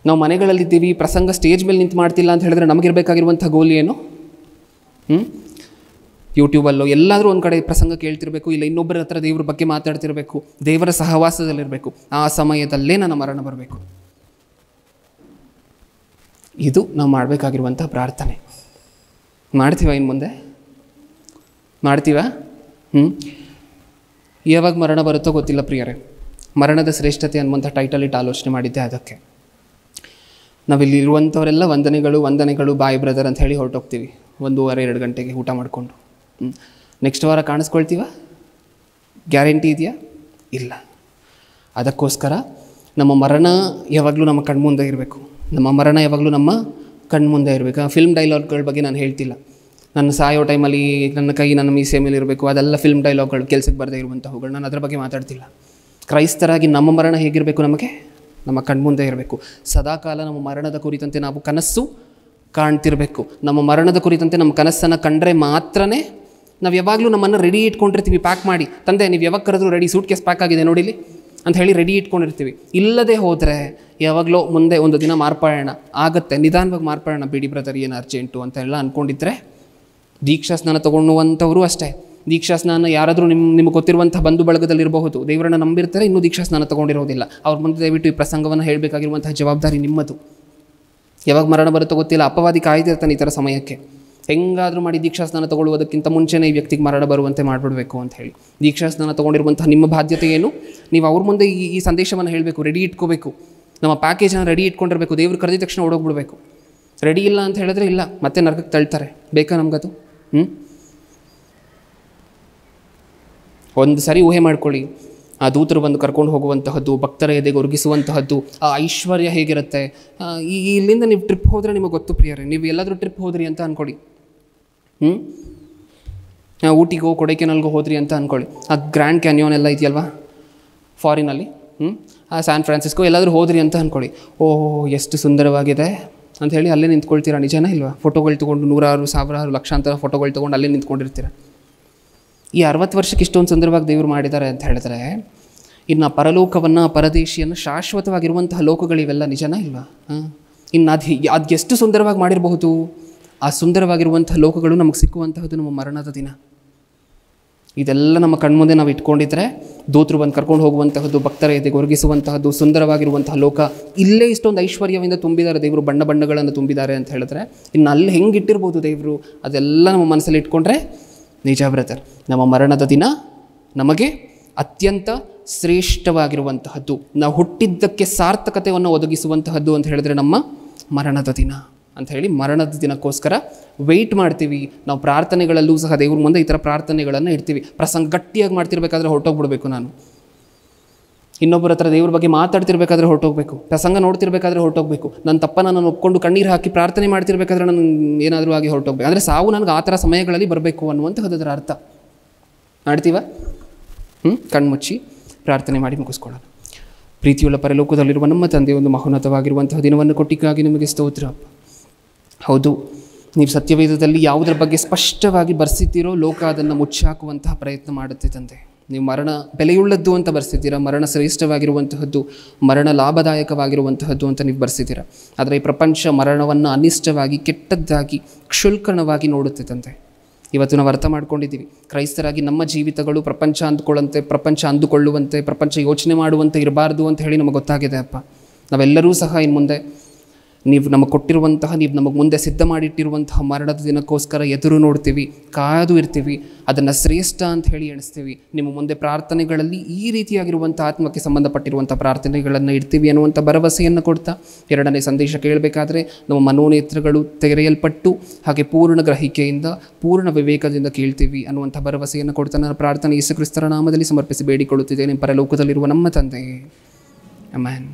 ನಾವು ಮನೆಗಳಲ್ಲಿದ್ದೀವಿ, ಪ್ರಸಂಗ ಸ್ಟೇಜ್ ಮೇಲೆ ನಿಂತು ಮಾಡ್ತಿಲ್ಲ ಅಂತ ಹೇಳಿದ್ರೆ ನಮಗಿರಬೇಕಾಗಿರುವಂಥ ಗೋಲ್ ಏನು? ಯೂಟ್ಯೂಬಲ್ಲೋ ಎಲ್ಲಾದರೂ ಒಂದು ಕಡೆ ಪ್ರಸಂಗ ಕೇಳ್ತಿರ್ಬೇಕು, ಇಲ್ಲ ಇನ್ನೊಬ್ಬರ ಹತ್ರ ದೇವ್ರ ಬಗ್ಗೆ ಮಾತಾಡ್ತಿರ್ಬೇಕು, ದೇವರ ಸಹವಾಸದಲ್ಲಿರಬೇಕು. ಆ ಸಮಯದಲ್ಲೇ ನನ್ನ ಮರಣ ಬರಬೇಕು. ಇದು ನಾವು ಮಾಡಬೇಕಾಗಿರುವಂಥ ಪ್ರಾರ್ಥನೆ. ಮಾಡ್ತೀವ? ಇನ್ನು ಮುಂದೆ ಮಾಡ್ತೀವ? ಯಾವಾಗ ಮರಣ ಬರುತ್ತೋ ಗೊತ್ತಿಲ್ಲ ಪ್ರಿಯರೇ. ಮರಣದ ಶ್ರೇಷ್ಠತೆ ಅನ್ನುವಂಥ ಟೈಟಲ್ ಇಟ್ಟು ಆಲೋಚನೆ ಮಾಡಿದ್ದೆ. ಅದಕ್ಕೆ ನಾವಿಲ್ಲಿ ಇರುವಂಥವರೆಲ್ಲ ವಂದನೆಗಳು ಬಾಯ್ ಬ್ರದರ್ ಅಂತ ಹೇಳಿ ಹೊರಟೋಗ್ತೀವಿ 1:30-2 ಗಂಟೆಗೆ ಊಟ ಮಾಡಿಕೊಂಡು. ನೆಕ್ಸ್ಟ್ ವಾರ ಕಾಣಿಸ್ಕೊಳ್ತೀವ? ಗ್ಯಾರಂಟಿ ಇದೆಯಾ? ಇಲ್ಲ. ಅದಕ್ಕೋಸ್ಕರ ನಮ್ಮ ಮರಣ ಯಾವಾಗಲೂ ನಮ್ಮ ಕಣ್ಮುಂದೆ ಇರಬೇಕು. ನಮ್ಮ ಮರಣ ಯಾವಾಗಲೂ ನಮ್ಮ ಕಣ್ಮುಂದೆ ಇರಬೇಕು. ಫಿಲ್ಮ್ ಡೈಲಾಗ್ಗಳ ಬಗ್ಗೆ ನಾನು ಹೇಳ್ತಿಲ್ಲ. ನನ್ನ ಸಾಯೋ ಟೈಮಲ್ಲಿ ನನ್ನ ಕೈ ನನ್ನ ಮೀಸೆ ಮೇಲೆ ಇರಬೇಕು, ಅದೆಲ್ಲ ಫಿಲ್ಮ್ ಡೈಲಾಗ್ಗಳು, ಕೆಲಸಕ್ಕೆ ಬರದೇ ಇರುವಂಥವುಗಳು. ನಾನು ಅದರ ಬಗ್ಗೆ ಮಾತಾಡ್ತಿಲ್ಲ. ಕ್ರೈಸ್ತರಾಗಿ ನಮ್ಮ ಮರಣ ಹೇಗಿರಬೇಕು? ನಮಗೆ ನಮ್ಮ ಕಣ್ಮುಂದೆ ಇರಬೇಕು. ಸದಾಕಾಲ ನಮ್ಮ ಮರಣದ ಕುರಿತಂತೆ ನಾವು ಕನಸು ಕಾಣ್ತಿರಬೇಕು. ನಮ್ಮ ಮರಣದ ಕುರಿತಂತೆ ನಮ್ಮ ಕನಸನ್ನು ಕಂಡ್ರೆ ಮಾತ್ರನೇ ನಾವು ಯಾವಾಗಲೂ ನಮ್ಮನ್ನು ರೆಡಿ ಇಟ್ಕೊಂಡಿರ್ತೀವಿ. ಪ್ಯಾಕ್ ಮಾಡಿ, ತಂದೆ ನೀವು ಯಾವಾಗ ಕರೆದ್ರು ರೆಡಿ, ಸೂಟ್ ಕೇಸ್ ಪ್ಯಾಕ್ ಆಗಿದೆ ನೋಡಿಲಿ ಅಂತ ಹೇಳಿ ರೆಡಿ ಇಟ್ಕೊಂಡಿರ್ತೀವಿ. ಇಲ್ಲದೆ ಹೋದರೆ ಯಾವಾಗಲೂ ಮುಂದೆ ಒಂದು ದಿನ ಮಾರ್ಪಾಡೋಣ ಆಗುತ್ತೆ, ನಿಧಾನವಾಗಿ ಮಾರ್ಪಾಡೋಣ, ಬಿಡಿ ಬ್ರದರ್ ಏನು ಅರ್ಜೆಂಟು ಅಂತ ಎಲ್ಲ ಅಂದ್ಕೊಂಡಿದ್ರೆ. ದೀಕ್ಷಾ ಸ್ನಾನ ತೊಗೊಳ್ಳುವಂಥವರು ಅಷ್ಟೇ. ದೀಕ್ಷಾ ಸ್ನಾನ ಯಾರಾದರೂ ನಿಮಗೆ ಗೊತ್ತಿರುವಂಥ ಬಂಧು ಬಳಗದಲ್ಲಿರಬಹುದು, ದೇವರನ್ನು ನಂಬಿರ್ತಾರೆ, ಇನ್ನೂ ದೀಕ್ಷಾ ಸ್ನಾನ ತೊಗೊಂಡಿರೋದಿಲ್ಲ. ಅವ್ರ ಮುಂದೆ ದಯವಿಟ್ಟು ಈ ಪ್ರಸಂಗವನ್ನು ಹೇಳಬೇಕಾಗಿರುವಂತಹ ಜವಾಬ್ದಾರಿ ನಿಮ್ಮದು. ಯಾವಾಗ ಮರಣ ಬರುತ್ತೋ ಗೊತ್ತಿಲ್ಲ, ಅಪವಾದಿ ಕಾಯ್ದಿರ್ತಾನೆ ಈ ಥರ ಸಮಯಕ್ಕೆ. ಹೆಂಗಾದರೂ ಮಾಡಿ ದೀಕ್ಷಾ ಸ್ನಾನ ತೊಗೊಳ್ಳುವುದಕ್ಕಿಂತ ಮುಂಚೆನೇ ಈ ವ್ಯಕ್ತಿಗೆ ಮರಣ ಬರುವಂತೆ ಮಾಡಿಬಿಡಬೇಕು ಅಂತ ಹೇಳಿ. ದೀಕ್ಷಾ ಸ್ನಾನ ತೊಗೊಂಡಿರುವಂಥ ನಿಮ್ಮ ಬಾಧ್ಯತೆ ಏನು? ನೀವು ಅವ್ರ ಮುಂದೆ ಈ ಸಂದೇಶವನ್ನು ಹೇಳಬೇಕು, ರೆಡಿ ಇಟ್ಕೋಬೇಕು. ನಮ್ಮ ಪ್ಯಾಕೇಜನ್ನು ರೆಡಿ ಇಟ್ಕೊಂಡಿರಬೇಕು. ದೇವ್ರು ಕರೆದಿದ ತಕ್ಷಣ ಓಡೋಗ್ಬಿಡ್ಬೇಕು. ರೆಡಿ ಇಲ್ಲ ಅಂತ ಹೇಳಿದ್ರೆ ಇಲ್ಲ, ಮತ್ತೆ ನರಕಕ್ಕೆ ತಳ್ತಾರೆ. ಬೇಕಾ ನಮಗದು? ಒಂದು ಸರಿ ಊಹೆ ಮಾಡ್ಕೊಳ್ಳಿ, ಆ ದೂತರು ಬಂದು ಕರ್ಕೊಂಡು ಹೋಗುವಂತಹದ್ದು, ಭಕ್ತರ ಎದೆಗೆ ಒರಗಿಸುವಂತಹದ್ದು, ಆ ಐಶ್ವರ್ಯ ಹೇಗಿರುತ್ತೆ. ಇಲ್ಲಿಂದ ನೀವು ಟ್ರಿಪ್ ಹೋದರೆ ನಿಮಗೆ ಗೊತ್ತು ಪ್ರಿಯರೇ. ನೀವು ಎಲ್ಲಾದರೂ ಟ್ರಿಪ್ ಹೋದ್ರಿ ಅಂತ ಅಂದ್ಕೊಳ್ಳಿ, ಊಟಿಗೋ ಕೊಡೈಕೆನಲ್ಗೋ ಹೋದ್ರಿ ಅಂತ ಅಂದ್ಕೊಳ್ಳಿ. ಆ ಗ್ರ್ಯಾಂಡ್ ಕ್ಯಾನ್ಯೋನ್ ಎಲ್ಲ ಇದೆಯಲ್ವಾ ಫಾರಿನಲ್ಲಿ, ಆ ಸ್ಯಾನ್ ಫ್ರಾನ್ಸಿಸ್ಕೋ ಎಲ್ಲಾದರೂ ಹೋದ್ರಿ ಅಂತ ಅಂದ್ಕೊಳ್ಳಿ. ಓಹ್ ಎಷ್ಟು ಸುಂದರವಾಗಿದೆ ಅಂತ ಹೇಳಿ ಅಲ್ಲೇ ನಿಂತ್ಕೊಳ್ತೀರಾ. ನಿಜನೇ ಇಲ್ವಾ? ಫೋಟೋಗಳು ತೊಗೊಂಡು 100,000 ಲಕ್ಷಾಂತರ ಫೋಟೋಗಳು ತೊಗೊಂಡು ಅಲ್ಲೇ ನಿಂತ್ಕೊಂಡಿರ್ತೀರ. ಈ 60 ವರ್ಷಕ್ಕೆ ಇಷ್ಟೊಂದು ಸುಂದರವಾಗಿ ದೇವರು ಮಾಡಿದ್ದಾರೆ ಅಂತ ಹೇಳಿದ್ರೆ, ಇನ್ನು ಪರಲೋಕವನ್ನು, ಪರದೇಶಿಯನ್ನು, ಶಾಶ್ವತವಾಗಿರುವಂತಹ ಲೋಕಗಳಿವೆಲ್ಲ ನಿಜನಾ ಇಲ್ವಾ? ಇನ್ನು ಅದು ಎಷ್ಟು ಸುಂದರವಾಗಿ ಮಾಡಿರಬಹುದು. ಆ ಸುಂದರವಾಗಿರುವಂತಹ ಲೋಕಗಳು ನಮಗೆ ಸಿಕ್ಕುವಂತಹದ್ದು ನಮ್ಮ ಮರಣದ ದಿನ. ಇದೆಲ್ಲ ನಮ್ಮ ಕಣ್ಮುಂದೆ ನಾವು ಇಟ್ಕೊಂಡಿದ್ರೆ, ದೂತರು ಬಂದು ಕರ್ಕೊಂಡು ಹೋಗುವಂತಹದ್ದು, ಭಕ್ತರ ಎದೆಗೆ ಒರಗಿಸುವಂತಹದ್ದು, ಸುಂದರವಾಗಿರುವಂತಹ ಲೋಕ, ಇಲ್ಲೇ ಇಷ್ಟೊಂದು ಐಶ್ವರ್ಯದಿಂದ ತುಂಬಿದ್ದಾರೆ ದೇವರು, ಬಣ್ಣ ಬಣ್ಣಗಳನ್ನು ತುಂಬಿದ್ದಾರೆ ಅಂತ ಹೇಳಿದ್ರೆ, ಇನ್ನು ಅಲ್ಲಿ ಹೆಂಗಿಟ್ಟಿರ್ಬೋದು ದೇವರು? ಅದೆಲ್ಲ ನಮ್ಮ ಮನಸ್ಸಲ್ಲಿ ಇಟ್ಕೊಂಡ್ರೆ ನಿಜ ಬ್ರದರ್, ನಮ್ಮ ಮರಣದ ದಿನ ನಮಗೆ ಅತ್ಯಂತ ಶ್ರೇಷ್ಠವಾಗಿರುವಂತಹದ್ದು, ನಾವು ಹುಟ್ಟಿದ್ದಕ್ಕೆ ಸಾರ್ಥಕತೆಯನ್ನು ಒದಗಿಸುವಂತಹದ್ದು ಅಂತ ಹೇಳಿದ್ರೆ ನಮ್ಮ ಮರಣದ ದಿನ ಅಂತ ಹೇಳಿ, ಮರಣದ ದಿನಕ್ಕೋಸ್ಕರ ವೆಯ್ಟ್ ಮಾಡ್ತೀವಿ. ನಾವು ಪ್ರಾರ್ಥನೆಗಳಲ್ಲೂ ಸಹ ದೇವ್ರ ಮುಂದೆ ಈ ಥರ ಪ್ರಾರ್ಥನೆಗಳನ್ನು ಇಡ್ತೀವಿ. ಪ್ರಸಂಗ ಗಟ್ಟಿಯಾಗಿ ಮಾಡ್ತಿರ್ಬೇಕಾದ್ರೆ ಹೊರಟೋಗ್ಬಿಡ್ಬೇಕು. ನಾನು ಇನ್ನೊಬ್ಬರ ಹತ್ರ ದೇವ್ರ ಬಗ್ಗೆ ಮಾತಾಡ್ತಿರ್ಬೇಕಾದ್ರೆ ಹೊರಟೋಗ್ಬೇಕು. ಪ್ರಸಂಗ ನೋಡ್ತಿರ್ಬೇಕಾದ್ರೆ ಹೊರಟೋಗ್ಬೇಕು. ನನ್ನ ತಪ್ಪನ್ನು ನಾನು ಒಪ್ಕೊಂಡು ಕಣ್ಣೀರು ಹಾಕಿ ಪ್ರಾರ್ಥನೆ ಮಾಡ್ತಿರ್ಬೇಕಾದ್ರೆ ನಾನು ಏನಾದರೂ ಆಗಿ ಹೊರಟೋಗ್ಬೇಕು. ಅಂದರೆ ಸಾವು ನನಗೆ ಆ ಥರ ಸಮಯಗಳಲ್ಲಿ ಬರಬೇಕು ಅನ್ನುವಂಥದ್ದರ ಅರ್ಥ. ಮಾಡ್ತೀವ? ಕಣ್ಮುಚ್ಚಿ ಪ್ರಾರ್ಥನೆ ಮಾಡಿ ಮುಗಿಸ್ಕೊಳ್ಳೋಣ. ಪ್ರೀತಿಯುಳ್ಳ ಪರಲೋಕದಲ್ಲಿರುವ ನಮ್ಮ ತಂದೆ, ಒಂದು ಮಹೋನ್ನತವಾಗಿರುವಂತಹ ದಿನವನ್ನು ಕೊಟ್ಟಿಗಾಗಿ ನಿಮಗೆ ಸ್ತೋತ್ರ. ಹೌದು, ನೀವು ಸತ್ಯವೇದದಲ್ಲಿ ಯಾವುದರ ಬಗ್ಗೆ ಸ್ಪಷ್ಟವಾಗಿ ಬರೆಸಿದ್ದೀರೋ ಲೋಕ ಅದನ್ನು ಮುಚ್ಚಾಕುವಂತಹ ಪ್ರಯತ್ನ ಮಾಡುತ್ತೆ ತಂದೆ. ನೀವು ಮರಣ ಬೆಲೆಯುಳ್ಳದ್ದು ಅಂತ ಬರೆಸಿದ್ದೀರಾ, ಮರಣ ಶ್ರೇಷ್ಠವಾಗಿರುವಂತಹದ್ದು, ಮರಣ ಲಾಭದಾಯಕವಾಗಿರುವಂತಹದ್ದು ಅಂತ ನೀವು ಬರೆಸಿದ್ದೀರಾ. ಆದರೆ ಈ ಪ್ರಪಂಚ ಮರಣವನ್ನು ಅನಿಷ್ಟವಾಗಿ, ಕೆಟ್ಟದ್ದಾಗಿ, ಕ್ಷುಲ್ಕಣವಾಗಿ ನೋಡುತ್ತೆ ತಂದೆ. ಇವತ್ತು ನಾವು ಅರ್ಥ ಮಾಡ್ಕೊಂಡಿದ್ದೀವಿ, ಕ್ರೈಸ್ತರಾಗಿ ನಮ್ಮ ಜೀವಿತಗಳು ಪ್ರಪಂಚ ಅಂದುಕೊಳ್ಳುವಂತೆ, ಪ್ರಪಂಚ ಯೋಚನೆ ಮಾಡುವಂತೆ ಇರಬಾರ್ದು ಅಂತ ಹೇಳಿ ನಮಗೆ ಗೊತ್ತಾಗಿದೆ ಅಪ್ಪ. ನಾವೆಲ್ಲರೂ ಸಹ ಇನ್ನು ಮುಂದೆ ನೀವು ನಮಗೆ ಕೊಟ್ಟಿರುವಂತಹ, ನೀವು ನಮಗೆ ಮುಂದೆ ಸಿದ್ಧ ಮಾಡಿಟ್ಟಿರುವಂತಹ ಮರಣದ ದಿನಕ್ಕೋಸ್ಕರ ಎದುರು ನೋಡ್ತೀವಿ, ಕಾದು ಇರ್ತೀವಿ, ಅದನ್ನು ಶ್ರೇಷ್ಠ ಅಂತ ಹೇಳಿ ಎಣಿಸ್ತೀವಿ. ನಿಮ್ಮ ಮುಂದೆ ಪ್ರಾರ್ಥನೆಗಳಲ್ಲಿ ಈ ರೀತಿಯಾಗಿರುವಂಥ ಆತ್ಮಕ್ಕೆ ಸಂಬಂಧಪಟ್ಟಿರುವಂಥ ಪ್ರಾರ್ಥನೆಗಳನ್ನು ಇಡ್ತೀವಿ ಅನ್ನುವಂಥ ಭರವಸೆಯನ್ನು ಕೊಡ್ತಾ, ಎರಡನೇ ಸಂದೇಶ ಕೇಳಬೇಕಾದ್ರೆ ನಮ್ಮ ಮನೋನೇತ್ರಗಳು ತೆರೆಯಲ್ಪಟ್ಟು ಹಾಗೆ ಪೂರ್ಣ ಗ್ರಹಿಕೆಯಿಂದ, ಪೂರ್ಣ ವಿವೇಕದಿಂದ ಕೇಳ್ತೀವಿ ಅನ್ನುವಂಥ ಭರವಸೆಯನ್ನು ಕೊಡ್ತಾ ನನ್ನ ಪ್ರಾರ್ಥನೆ ಯೇಸು ಕ್ರಿಸ್ತರ ನಾಮದಲ್ಲಿ ಸಮರ್ಪಿಸಿ ಬೇಡಿಕೊಳ್ಳುತ್ತಿದ್ದೇನೆ, ಪರಲೋಕದಲ್ಲಿರುವ ನಮ್ಮ ತಂದೆಯೇ. ಆಮೆನ್.